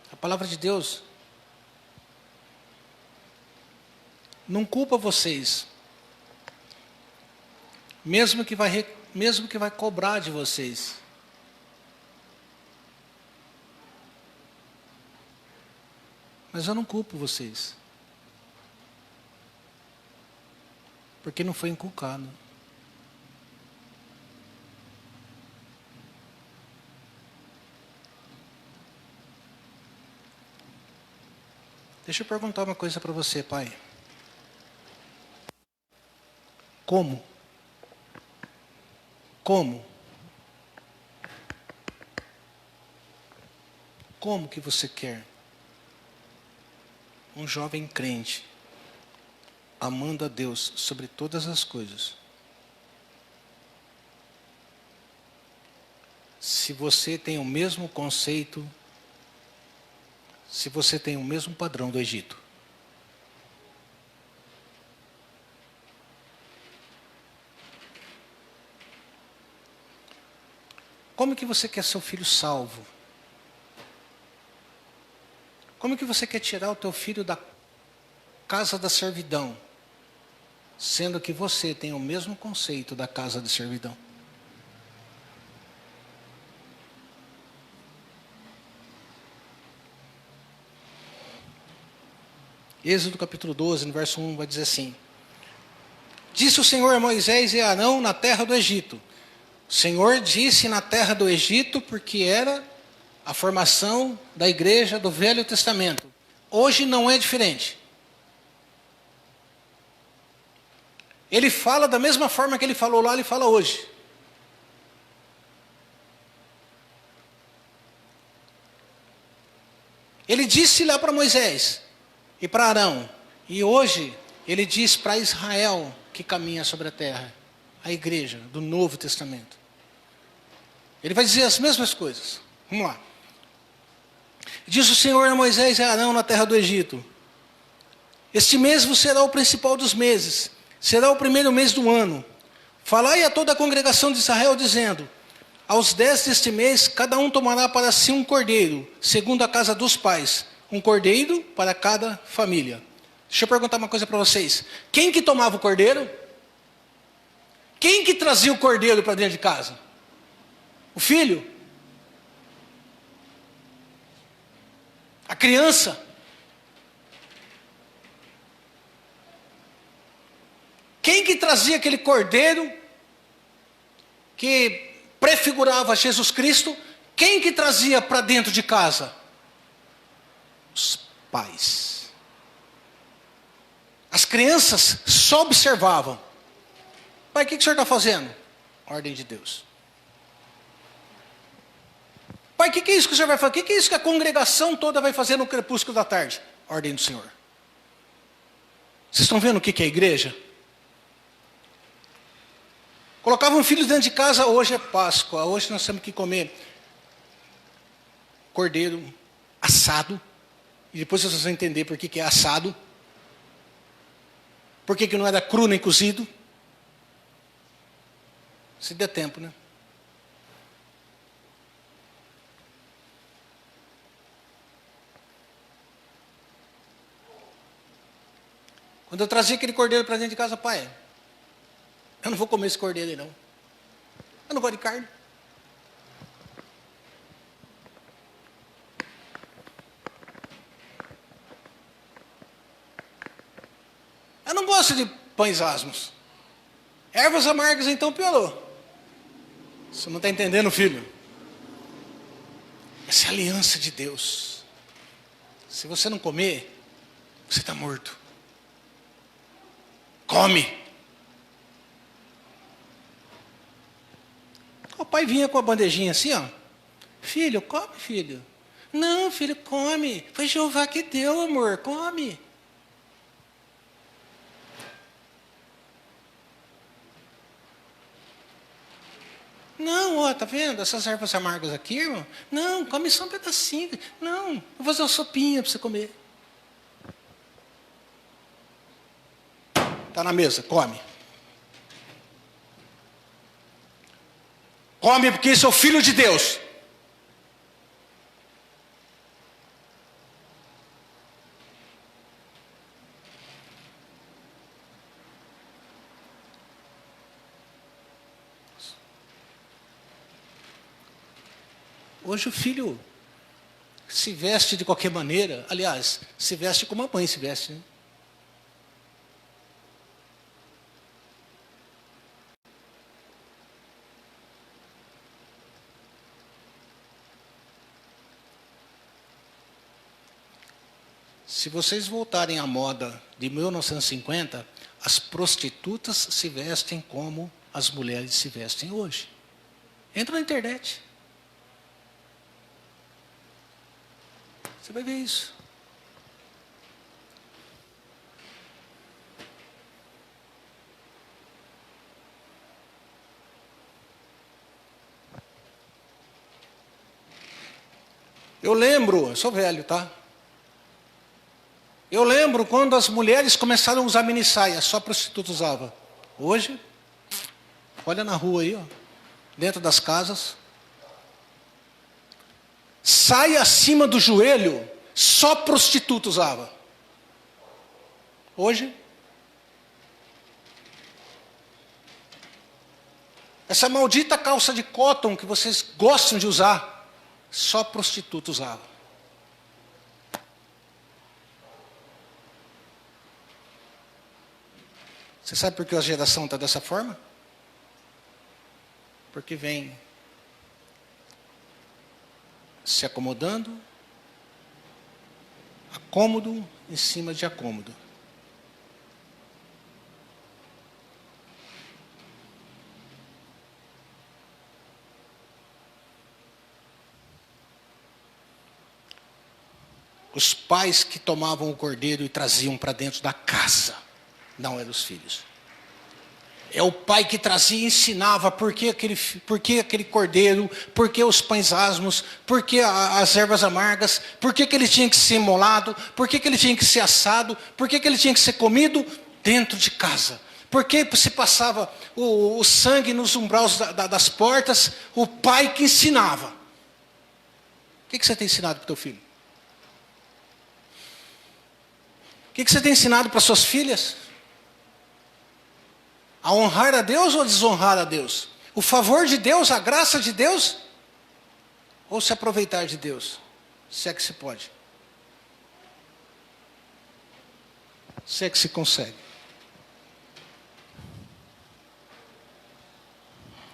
A palavra de Deus não culpa vocês. Mesmo que vai cobrar de vocês. Mas eu não culpo vocês. Porque não foi inculcado. Deixa eu perguntar uma coisa para você, pai. Como? Como que você quer um jovem crente amando a Deus sobre todas as coisas, se você tem o mesmo conceito, se você tem o mesmo padrão do Egito? Como que você quer seu filho salvo? Como que você quer tirar o teu filho da casa da servidão, sendo que você tem o mesmo conceito da casa de servidão? Êxodo capítulo 12, no verso 1, vai dizer assim: Disse o Senhor a Moisés e a Arão na terra do Egito. O Senhor disse na terra do Egito porque era a formação da igreja do Velho Testamento. Hoje não é diferente. Ele fala da mesma forma que ele falou lá, ele fala hoje. Ele disse lá para Moisés e para Arão, e hoje ele diz para Israel que caminha sobre a terra, a igreja do Novo Testamento. Ele vai dizer as mesmas coisas. Vamos lá. Diz o Senhor a Moisés e a Arão na terra do Egito: Este mês vos será o principal dos meses, será o primeiro mês do ano. Falai a toda a congregação de Israel, dizendo: Aos 10 deste mês, cada um tomará para si um cordeiro, segundo a casa dos pais, um cordeiro para cada família. Deixa eu perguntar uma coisa para vocês. Quem que tomava o cordeiro? Quem que trazia o cordeiro para dentro de casa? O filho? A criança? Quem que trazia aquele cordeiro que prefigurava Jesus Cristo? Quem que trazia para dentro de casa? Os pais. As crianças só observavam. Pai, o que o senhor está fazendo? Ordem de Deus. Pai, o que é isso que o senhor vai fazer? O que é isso que a congregação toda vai fazer no crepúsculo da tarde? Ordem do Senhor. Vocês estão vendo o que é a igreja? Colocavam filhos dentro de casa, hoje é Páscoa, hoje nós temos que comer cordeiro assado, e depois vocês vão entender por que é assado. Por que não era cru nem cozido? Se der tempo, né? Quando eu trazia aquele cordeiro para dentro de casa, pai, eu não vou comer esse cordeiro aí não. Eu não gosto de carne. Eu não gosto de pães asmos. Ervas amargas então piorou. Você não está entendendo, filho? Essa é a aliança de Deus. Se você não comer, você está morto. Come. O pai vinha com a bandejinha assim, ó. Filho, come, filho. Não, filho, come. Foi Jeová que deu, amor, come. Não, ó, tá vendo? Essas ervas amargas aqui, irmão? Não, come só um pedacinho. Não, vou fazer uma sopinha para você comer. Está na mesa, come. Come porque isso é o Filho de Deus. Hoje o filho se veste de qualquer maneira. Aliás, se veste como a mãe se veste, né? Se vocês voltarem à moda de 1950, as prostitutas se vestem como as mulheres se vestem hoje. Entra na internet. Você vai ver isso. Eu lembro, eu sou velho, tá? Eu lembro quando as mulheres começaram a usar mini saia, só prostituta usava. Hoje, olha na rua aí, ó, dentro das casas. Saia acima do joelho, só prostituta usava. Hoje, essa maldita calça de cotton que vocês gostam de usar, só prostituta usava. Você sabe por que a geração está dessa forma? Porque vem se acomodando, acômodo em cima de acômodo. Os pais que tomavam o cordeiro e traziam para dentro da casa, não eram os filhos. É o pai que trazia e ensinava por que aquele cordeiro, por que os pães asmos, por que as ervas amargas, por que ele tinha que ser molado, por que ele tinha que ser assado, por que ele tinha que ser comido dentro de casa. Por que se passava o sangue nos umbrais das portas, o pai que ensinava. O que você tem ensinado para o teu filho? O que você tem ensinado para suas filhas? A honrar a Deus ou a desonrar a Deus? O favor de Deus, a graça de Deus? Ou se aproveitar de Deus? Se é que se pode. Se é que se consegue.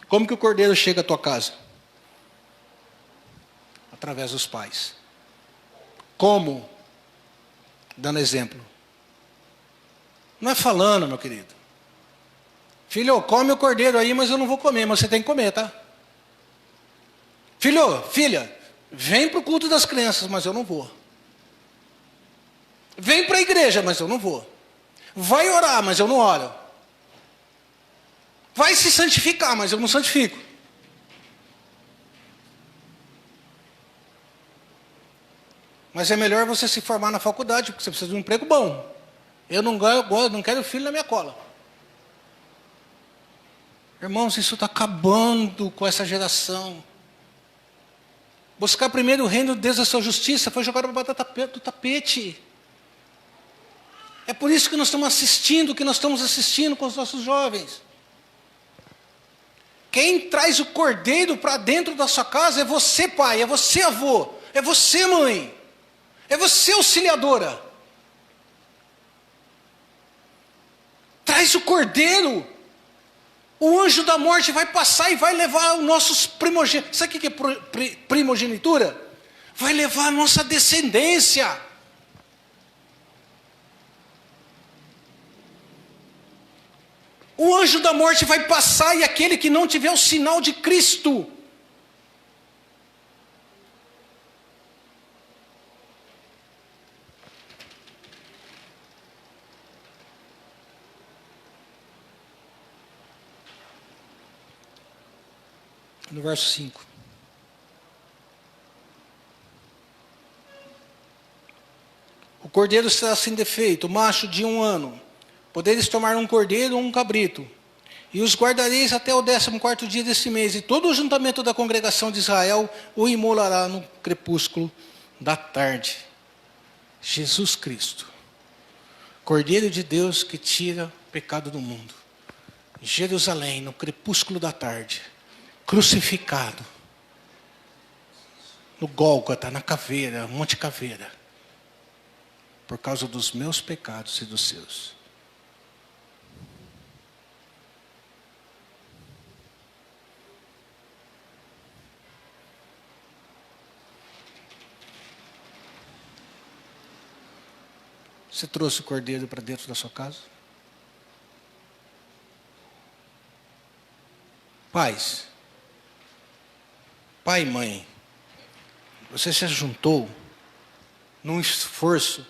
Como que o cordeiro chega à tua casa? Através dos pais. Como? Dando exemplo. Não é falando, meu querido. Filho, come o cordeiro aí, mas eu não vou comer, mas você tem que comer, tá? Filho, filha, vem para o culto das crianças, mas eu não vou. Vem para a igreja, mas eu não vou. Vai orar, mas eu não oro. Vai se santificar, mas eu não santifico. Mas é melhor você se formar na faculdade, porque você precisa de um emprego bom. Eu não quero filho na minha cola. Irmãos, isso está acabando com essa geração. Buscar primeiro o reino de Deus e a sua justiça foi jogar para baixo do tapete. É por isso que nós estamos assistindo o que nós estamos assistindo com os nossos jovens. Quem traz o cordeiro para dentro da sua casa é você, pai, é você, avô, é você, mãe, é você, auxiliadora. Traz o cordeiro. O anjo da morte vai passar e vai levar os nossos primogênitos. Sabe o que é primogenitura? Vai levar a nossa descendência. O anjo da morte vai passar e aquele que não tiver o sinal de Cristo. No verso 5. O cordeiro será sem defeito, macho de 1 ano. Podereis tomar um cordeiro ou um cabrito, e os guardareis até o 14º dia deste mês, e todo o juntamento da congregação de Israel o imolará no crepúsculo da tarde. Jesus Cristo, Cordeiro de Deus que tira o pecado do mundo. Em Jerusalém, no crepúsculo da tarde, crucificado, no Gólgota, na caveira, Monte Caveira, por causa dos meus pecados e dos seus. Você trouxe o cordeiro para dentro da sua casa? Pais, pai e mãe, você se juntou num esforço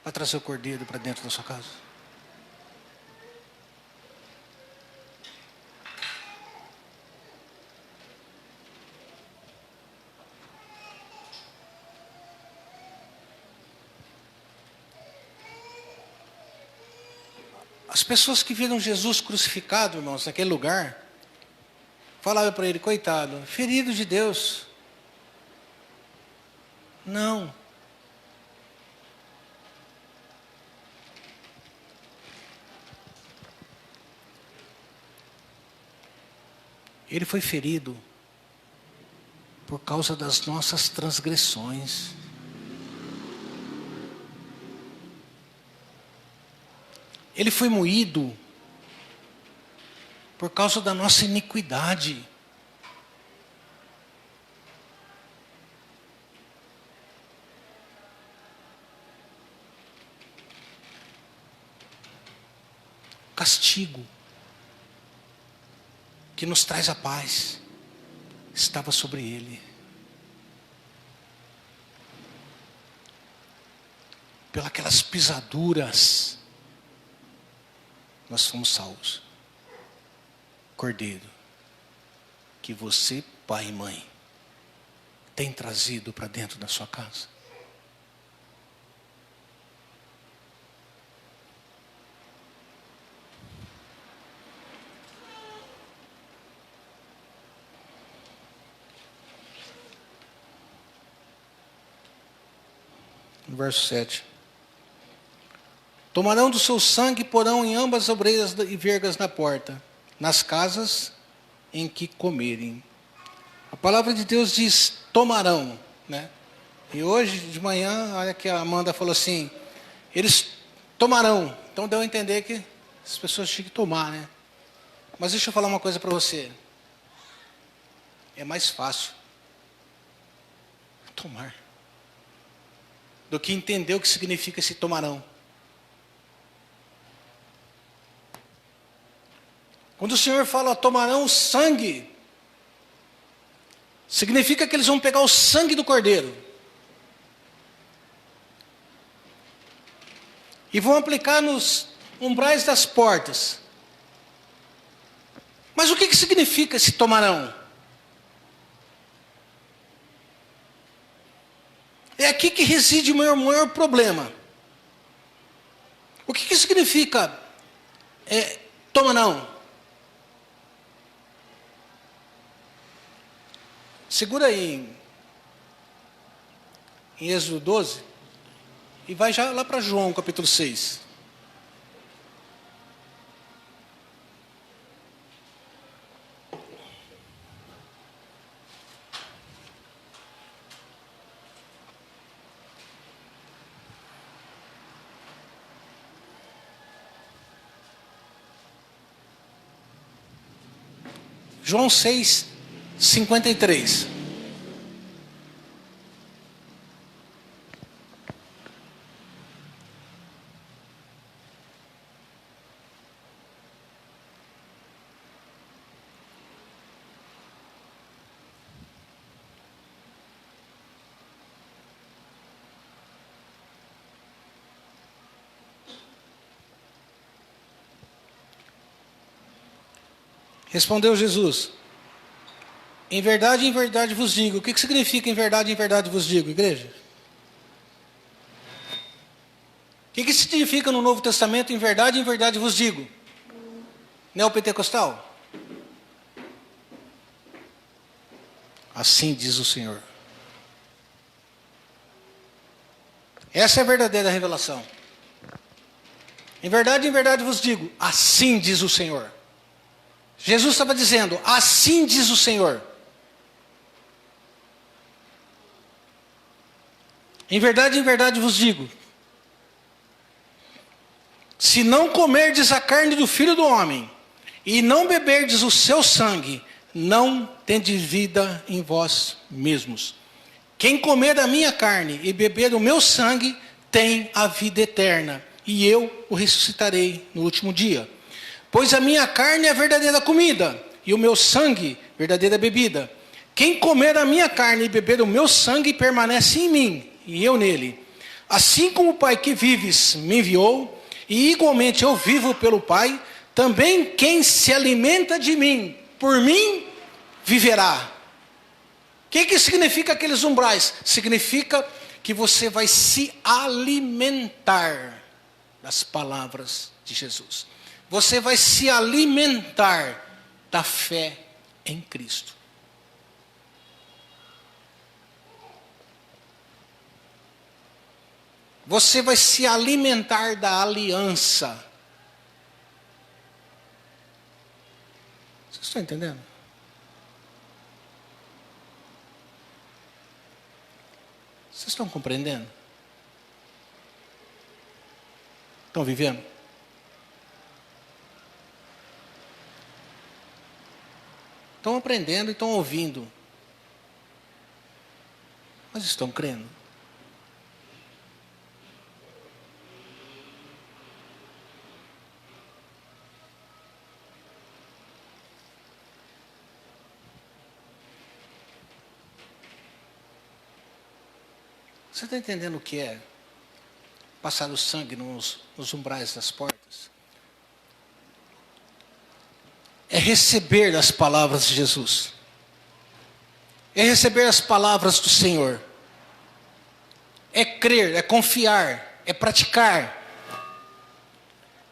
para trazer o cordeiro para dentro da sua casa? As pessoas que viram Jesus crucificado, irmãos, naquele lugar, falavam para ele, coitado, ferido de Deus. Não. Ele foi ferido por causa das nossas transgressões. Ele foi moído por causa da nossa iniquidade. Castigo que nos traz a paz estava sobre ele. Pelas pisaduras nós fomos salvos. Cordeiro, que você, pai e mãe, tem trazido para dentro da sua casa. No verso 7. Tomarão do seu sangue e porão em ambas as obreiras e vergas na porta, nas casas em que comerem. A palavra de Deus diz tomarão, né? E hoje de manhã, olha que a Amanda falou assim, eles tomarão. Então deu a entender que as pessoas tinham que tomar, né? Mas deixa eu falar uma coisa para você. É mais fácil tomar do que entender o que significa esse tomarão. Quando o Senhor fala tomarão o sangue, significa que eles vão pegar o sangue do cordeiro e vão aplicar nos umbrais das portas. Mas o que significa esse tomarão? É aqui que reside o maior problema. O que significa toma não? Segura aí em Êxodo 12 e vai já lá para João, capítulo 6. João 6, 53. Respondeu Jesus: em verdade vos digo. O que significa em verdade vos digo, igreja? O que significa no Novo Testamento em verdade vos digo? Neopentecostal? Assim diz o Senhor. Essa é a verdadeira revelação. Em verdade vos digo, assim diz o Senhor. Jesus estava dizendo, assim diz o Senhor. Em verdade vos digo, se não comerdes a carne do Filho do Homem, e não beberdes o seu sangue, não tendes vida em vós mesmos. Quem comer da minha carne e beber do meu sangue, tem a vida eterna, e eu o ressuscitarei no último dia. Pois a minha carne é a verdadeira comida, e o meu sangue, verdadeira bebida. Quem comer a minha carne e beber o meu sangue, permanece em mim, e eu nele. Assim como o Pai que vives me enviou, e igualmente eu vivo pelo Pai, também quem se alimenta de mim, por mim, viverá. O que significa aqueles umbrais? Significa que você vai se alimentar das palavras de Jesus. Você vai se alimentar da fé em Cristo. Você vai se alimentar da aliança. Vocês estão entendendo? Vocês estão compreendendo? Estão vivendo? Estão aprendendo e estão ouvindo. Mas estão crendo? Você está entendendo o que é passar o sangue nos umbrais das portas? É receber as palavras de Jesus. É receber as palavras do Senhor. É crer, é confiar, é praticar.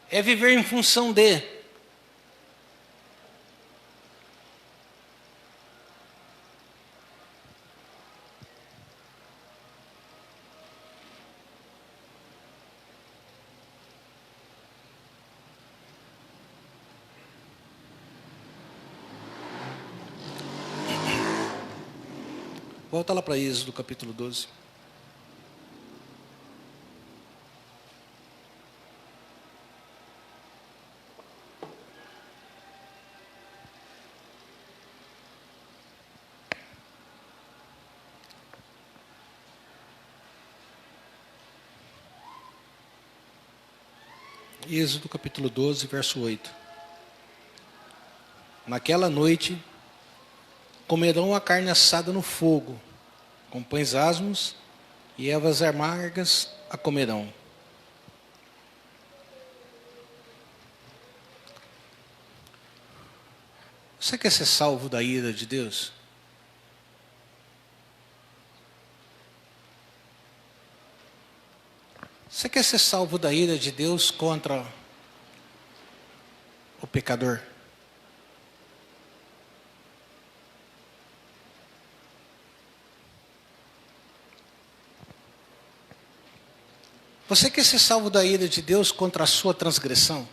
É viver em função de. Volta lá para Êxodo capítulo 12. Êxodo capítulo 12, verso 8. Naquela noite, comerão a carne assada no fogo, com pães asmos e ervas amargas a comerão. Você quer ser salvo da ira de Deus? Você quer ser salvo da ira de Deus contra o pecador? Você quer ser salvo da ira de Deus contra a sua transgressão?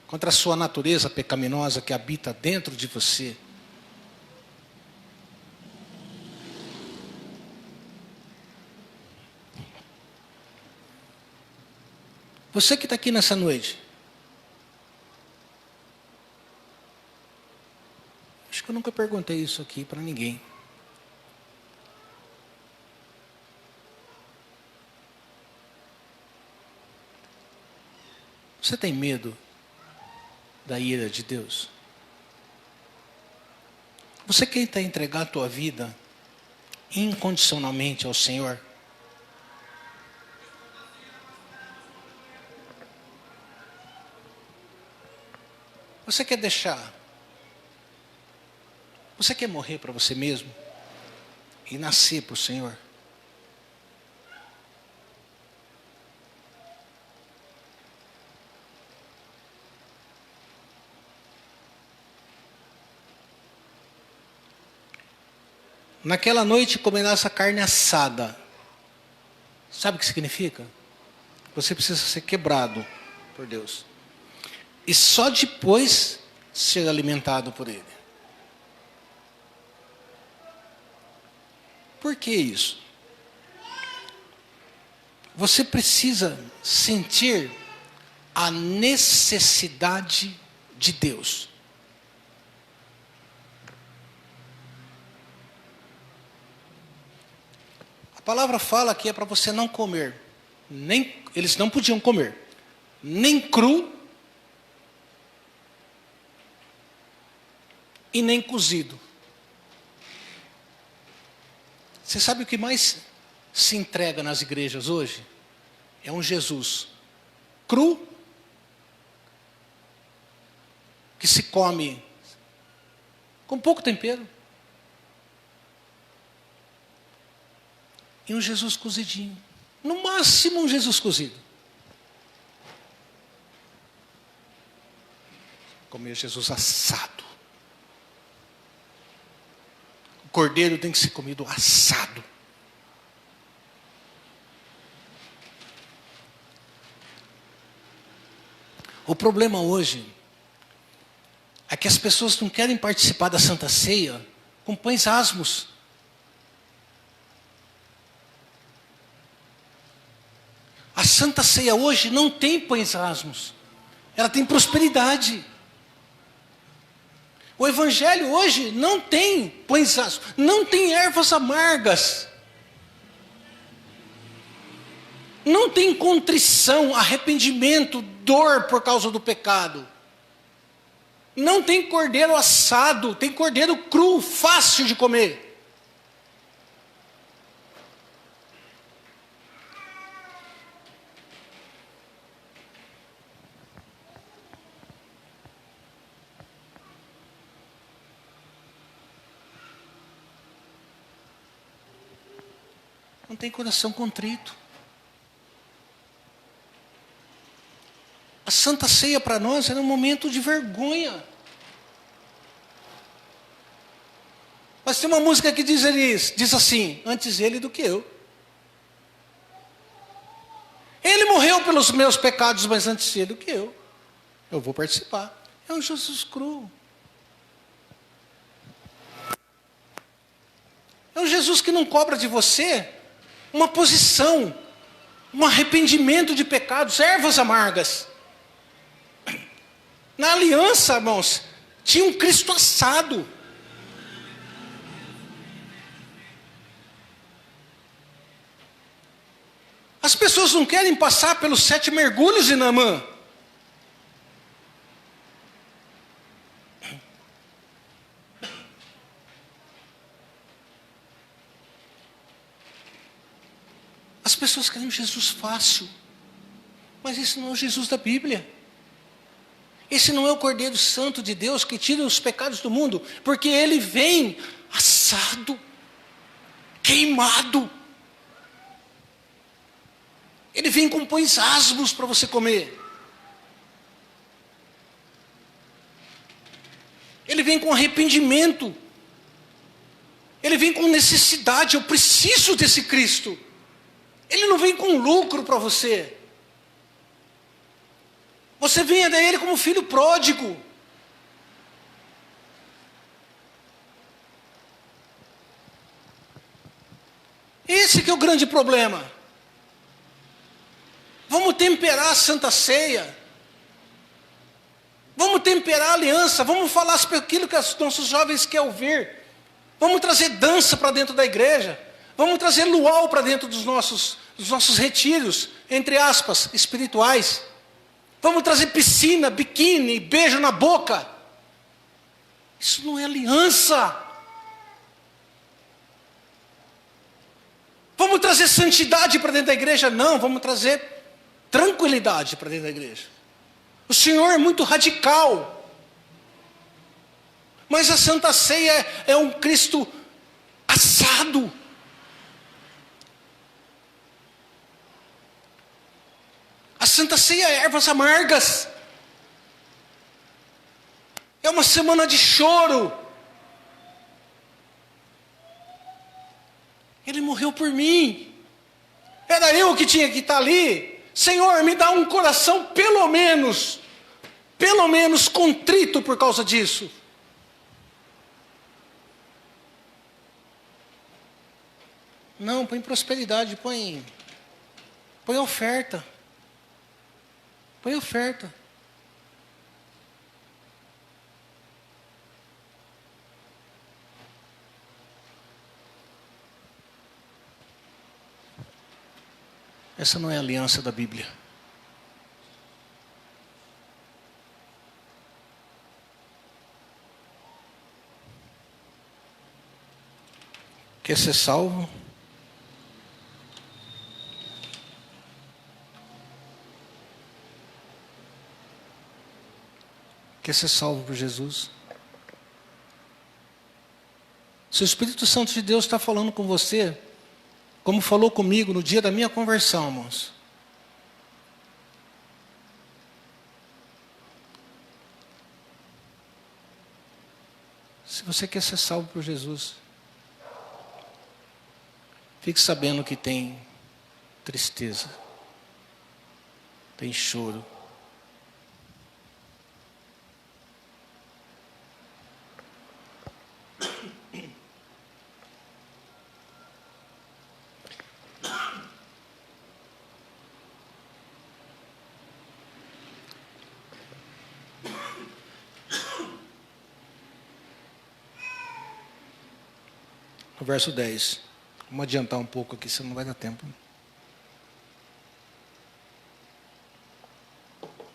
Contra a sua natureza pecaminosa que habita dentro de você? Você que está aqui nessa noite, acho que eu nunca perguntei isso aqui para ninguém. Você tem medo da ira de Deus? Você quer entregar a tua vida incondicionalmente ao Senhor? Você quer deixar? Você quer morrer para você mesmo e nascer para o Senhor? Naquela noite comerás a carne assada. Sabe o que significa? Você precisa ser quebrado por Deus. E só depois ser alimentado por Ele. Por que isso? Você precisa sentir a necessidade de Deus. A palavra fala que é para você não comer. Eles não podiam comer. Nem cru e nem cozido. Você sabe o que mais se entrega nas igrejas hoje? É um Jesus cru, que se come com pouco tempero, e um Jesus cozidinho. No máximo um Jesus cozido. Comer Jesus assado. O cordeiro tem que ser comido assado. O problema hoje é que as pessoas não querem participar da Santa Ceia com pães asmos. A Santa Ceia hoje não tem pães asmos. Ela tem prosperidade. O Evangelho hoje não tem pães asmos, não tem ervas amargas. Não tem contrição, arrependimento, dor por causa do pecado. Não tem cordeiro assado, tem cordeiro cru, fácil de comer. Não tem coração contrito. A Santa Ceia para nós era um momento de vergonha. Mas tem uma música que diz assim: antes ele do que eu. Ele morreu pelos meus pecados, mas antes ele do que eu. Eu vou participar. É um Jesus cru. É um Jesus que não cobra de você uma posição, um arrependimento de pecados, ervas amargas. Na aliança, irmãos, tinha um Cristo assado. As pessoas não querem passar pelos 7 mergulhos de Naamã. As pessoas querem um Jesus fácil. Mas esse não é o Jesus da Bíblia. Esse não é o Cordeiro Santo de Deus que tira os pecados do mundo. Porque ele vem assado, queimado. Ele vem com pães asmos para você comer. Ele vem com arrependimento. Ele vem com necessidade. Eu preciso desse Cristo. Ele não vem com lucro para você. Você vem a Ele como filho pródigo. Esse que é o grande problema. Vamos temperar a Santa Ceia. Vamos temperar a aliança. Vamos falar aquilo que os nossos jovens querem ouvir. Vamos trazer dança para dentro da igreja. Vamos trazer luau para dentro dos nossos retiros, entre aspas, espirituais. Vamos trazer piscina, biquíni, beijo na boca. Isso não é aliança. Vamos trazer santidade para dentro da igreja? Não, vamos trazer tranquilidade para dentro da igreja. O Senhor é muito radical. Mas a Santa Ceia é um Cristo assado. A Santa Ceia é ervas amargas. É uma semana de choro. Ele morreu por mim. Era eu que tinha que estar ali. Senhor, me dá um coração pelo menos contrito por causa disso. Não, põe prosperidade, põe oferta. Põe oferta. Essa não é a aliança da Bíblia. Quer ser salvo? Quer ser salvo por Jesus? Se o Espírito Santo de Deus está falando com você, como falou comigo no dia da minha conversão, irmãos. Se você quer ser salvo por Jesus, fique sabendo que tem tristeza, tem choro. No verso 10. Vamos adiantar um pouco aqui, senão não vai dar tempo.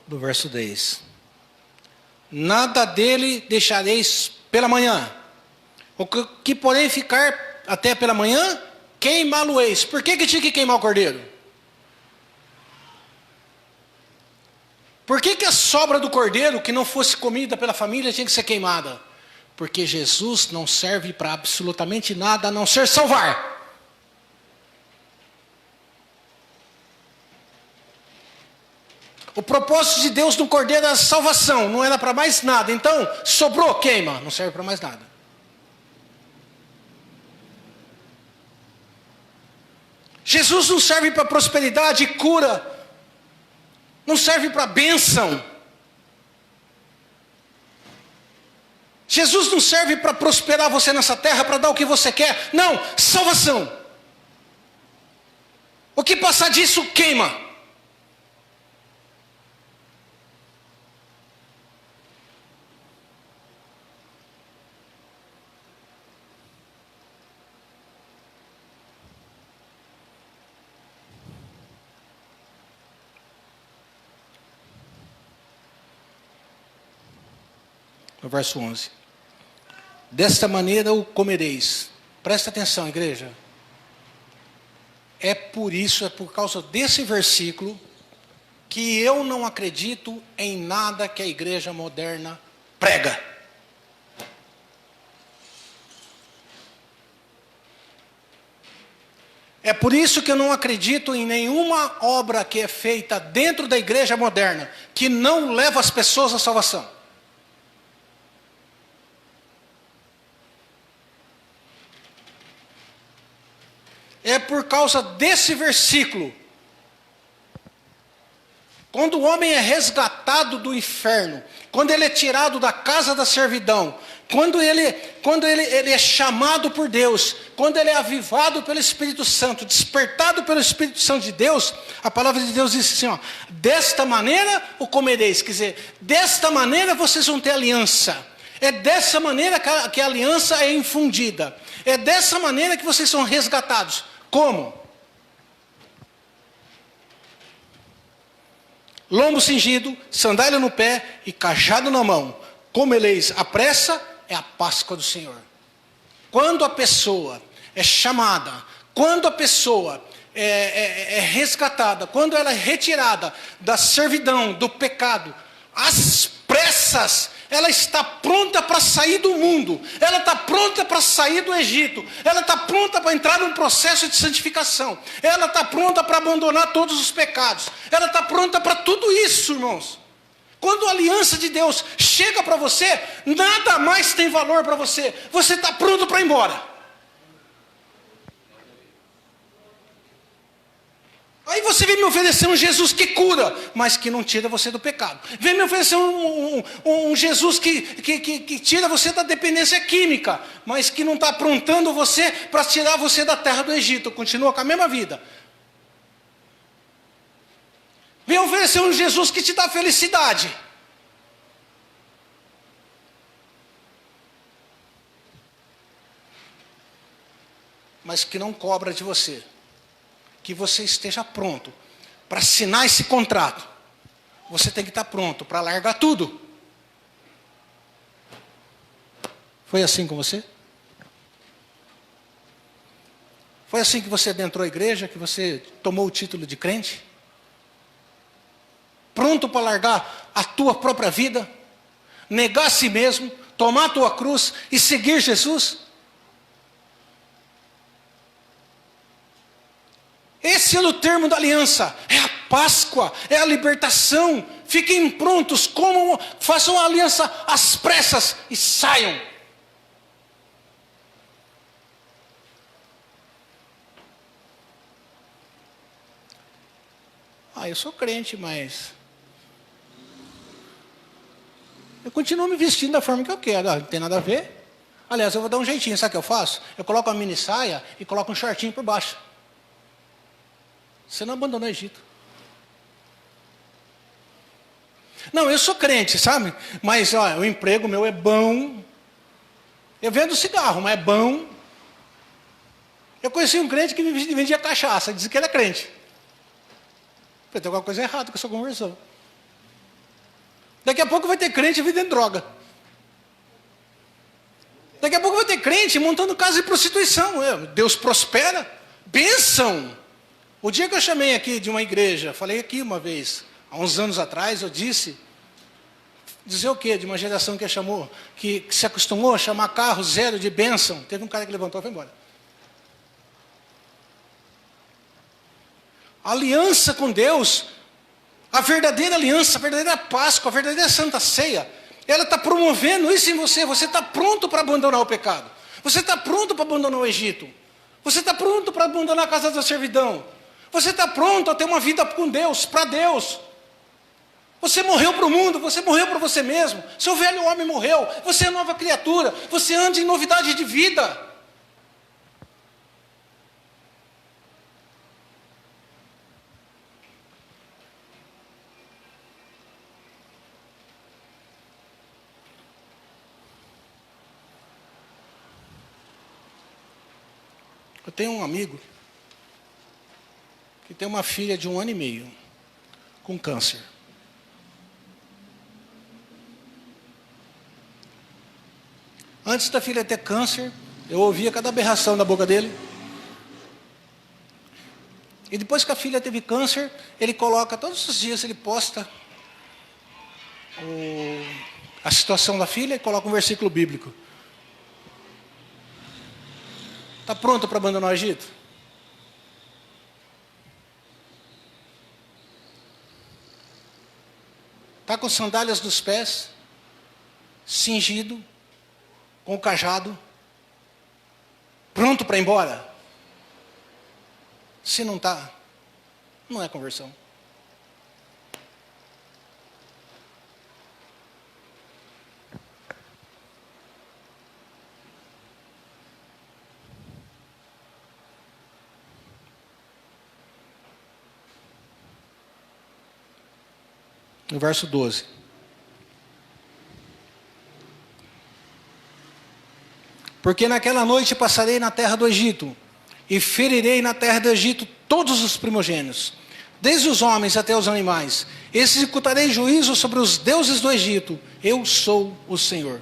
Do verso 10. Nada dele deixareis pela manhã. O que porém ficar até pela manhã, queimá-lo-eis. Por que tinha que queimar o cordeiro? Por que a sobra do cordeiro, que não fosse comida pela família, tinha que ser queimada? Porque Jesus não serve para absolutamente nada a não ser salvar. O propósito de Deus no cordeiro era a salvação, não era para mais nada. Então, sobrou, queima, não serve para mais nada. Jesus não serve para prosperidade e cura. Não serve para bênção. Jesus não serve para prosperar você nessa terra, para dar o que você quer. Não, salvação. O que passar disso, queima. No verso 11. Desta maneira o comereis. Presta atenção, igreja. É por causa desse versículo, que eu não acredito em nada que a igreja moderna prega. É por isso que eu não acredito em nenhuma obra que é feita dentro da igreja moderna que não leva as pessoas à salvação. É por causa desse versículo. Quando o homem é resgatado do inferno, quando ele é tirado da casa da servidão, quando ele é chamado por Deus, quando ele é avivado pelo Espírito Santo, despertado pelo Espírito Santo de Deus, a palavra de Deus diz assim, ó, desta maneira o comereis, quer dizer, desta maneira vocês vão ter aliança, é dessa maneira que a aliança é infundida, é dessa maneira que vocês são resgatados. Como? Lombo cingido, sandália no pé e cajado na mão. Comeleis a pressa, é a Páscoa do Senhor. Quando a pessoa é chamada, quando a pessoa é resgatada, quando ela é retirada da servidão, do pecado, às pressas, ela está pronta para sair do mundo, ela está pronta para sair do Egito, ela está pronta para entrar num processo de santificação, ela está pronta para abandonar todos os pecados, ela está pronta para tudo isso, irmãos. Quando a aliança de Deus chega para você, nada mais tem valor para você, você está pronto para ir embora. Aí você vem me oferecer um Jesus que cura, mas que não tira você do pecado. Vem me oferecer um Jesus que tira você da dependência química, mas que não está aprontando você para tirar você da terra do Egito. Continua com a mesma vida. Vem oferecer um Jesus que te dá felicidade. Mas que não cobra de você. Que você esteja pronto para assinar esse contrato. Você tem que estar pronto para largar tudo. Foi assim com você? Foi assim que você adentrou a igreja, que você tomou o título de crente? Pronto para largar a tua própria vida, negar a si mesmo, tomar a tua cruz e seguir Jesus? Esse é o termo da aliança, é a Páscoa, é a libertação. Fiquem prontos, façam a aliança às pressas e saiam. Eu sou crente, mas eu continuo me vestindo da forma que eu quero, não tem nada a ver. Aliás, eu vou dar um jeitinho, sabe o que eu faço? Eu coloco uma mini saia e coloco um shortinho por baixo. Você não abandonou o Egito. Não, eu sou crente, sabe? Mas o emprego meu é bom. Eu vendo cigarro, mas é bom. Eu conheci um crente que vendia cachaça, dizia que ele é crente. Tem alguma coisa errada com a sua conversão. Daqui a pouco vai ter crente vendendo droga. Daqui a pouco vai ter crente montando casa de prostituição. Deus prospera. Bênção. O dia que eu chamei aqui de uma igreja, falei aqui uma vez, há uns anos atrás, eu disse, dizer o quê? De uma geração que se acostumou a chamar carro zero de bênção. Teve um cara que levantou e foi embora. A aliança com Deus, a verdadeira aliança, a verdadeira Páscoa, a verdadeira Santa Ceia, ela está promovendo isso em você. Você está pronto para abandonar o pecado. Você está pronto para abandonar o Egito. Você está pronto para abandonar a casa da servidão. Você está pronto a ter uma vida com Deus, para Deus. Você morreu para o mundo, você morreu para você mesmo. Seu velho homem morreu, você é nova criatura. Você anda em novidade de vida. Eu tenho um amigo que tem uma filha de 1 ano e meio com câncer. Antes da filha ter câncer, eu ouvia cada aberração da boca dele. E depois que a filha teve câncer, ele coloca, todos os dias ele posta a situação da filha e coloca um versículo bíblico. Está pronto para abandonar o Egito? está com sandálias dos pés, cingido, com o cajado, pronto para ir embora? Se não está, não é conversão. No verso 12. Porque naquela noite passarei na terra do Egito, e ferirei na terra do Egito todos os primogênitos, desde os homens até os animais. Executarei juízo sobre os deuses do Egito. Eu sou o Senhor.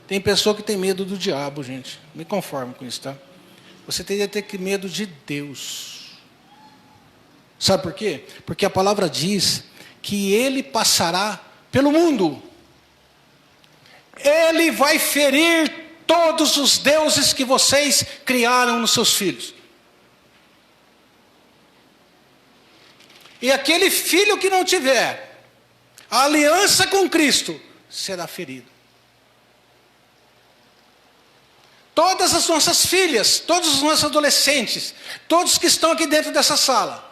Tem pessoa que tem medo do diabo, gente. Me conformo com isso, tá? Você teria que ter medo de Deus. Sabe por quê? Porque a palavra diz que ele passará pelo mundo. Ele vai ferir todos os deuses que vocês criaram nos seus filhos. E aquele filho que não tiver a aliança com Cristo será ferido. Todas as nossas filhas, todos os nossos adolescentes, todos que estão aqui dentro dessa sala,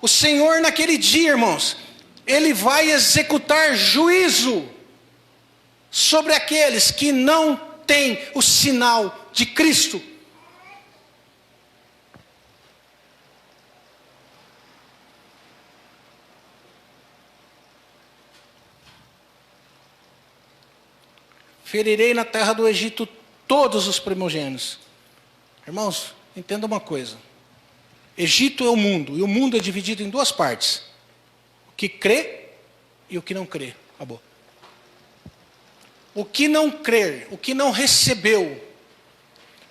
o Senhor naquele dia, irmãos, Ele vai executar juízo sobre aqueles que não têm o sinal de Cristo. Ferirei na terra do Egito todos os primogênitos. Irmãos, entenda uma coisa. Egito é o mundo, e o mundo é dividido em duas partes. O que crê e o que não crê. Acabou. O que não crer, o que não recebeu,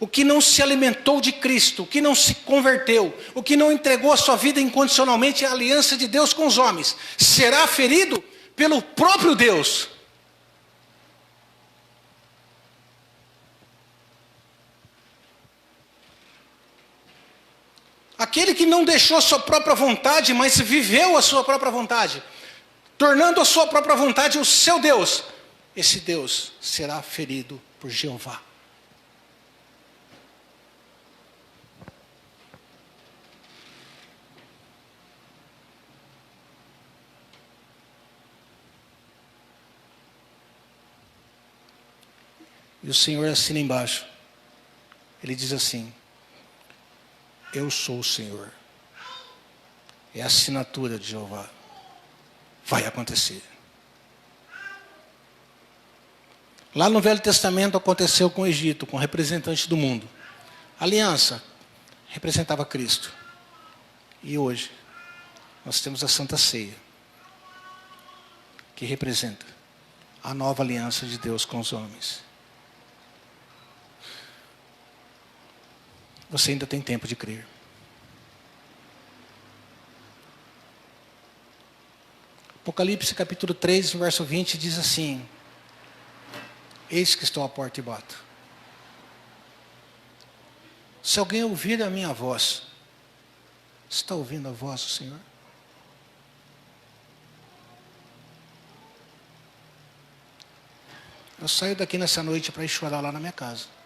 o que não se alimentou de Cristo, o que não se converteu, o que não entregou a sua vida incondicionalmente à aliança de Deus com os homens, será ferido pelo próprio Deus. Aquele que não deixou a sua própria vontade, mas viveu a sua própria vontade, tornando a sua própria vontade o seu Deus, esse Deus será ferido por Jeová. E o Senhor assina embaixo. Ele diz assim: eu sou o Senhor. É a assinatura de Jeová. Vai acontecer. Lá no Velho Testamento aconteceu com o Egito, com o representante do mundo. A aliança representava Cristo. E hoje, nós temos a Santa Ceia, que representa a nova aliança de Deus com os homens. Você ainda tem tempo de crer. Apocalipse capítulo 3, verso 20 diz assim: eis que estou à porta e bato. Se alguém ouvir a minha voz, está ouvindo a voz do Senhor? Eu saio daqui nessa noite para ir chorar lá na minha casa.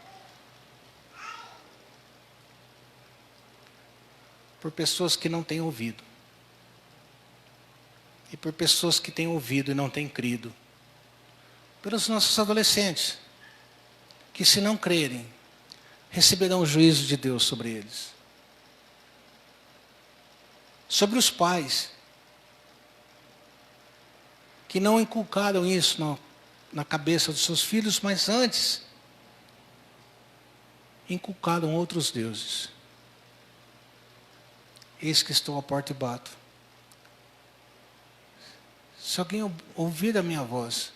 Por pessoas que não têm ouvido. E por pessoas que têm ouvido e não têm crido. Pelos nossos adolescentes, que se não crerem, receberão o juízo de Deus sobre eles. Sobre os pais, que não inculcaram isso na cabeça dos seus filhos, mas antes, inculcaram outros deuses. Eis que estou à porta e bato. Se alguém ouvir a minha voz,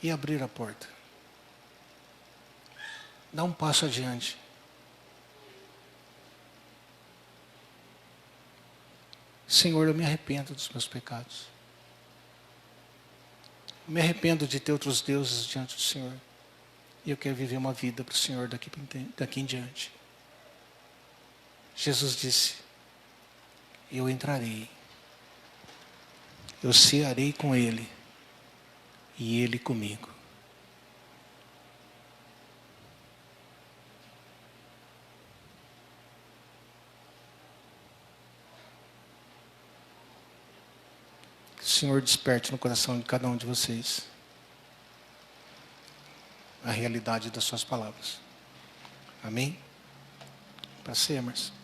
e abrir a porta, dá um passo adiante. Senhor, eu me arrependo dos meus pecados. Eu me arrependo de ter outros deuses diante do Senhor. E eu quero viver uma vida para o Senhor daqui em diante. Jesus disse: eu entrarei, eu cearei com Ele e Ele comigo. Que o Senhor desperte no coração de cada um de vocês a realidade das suas palavras. Amém? Para ser, Emerson.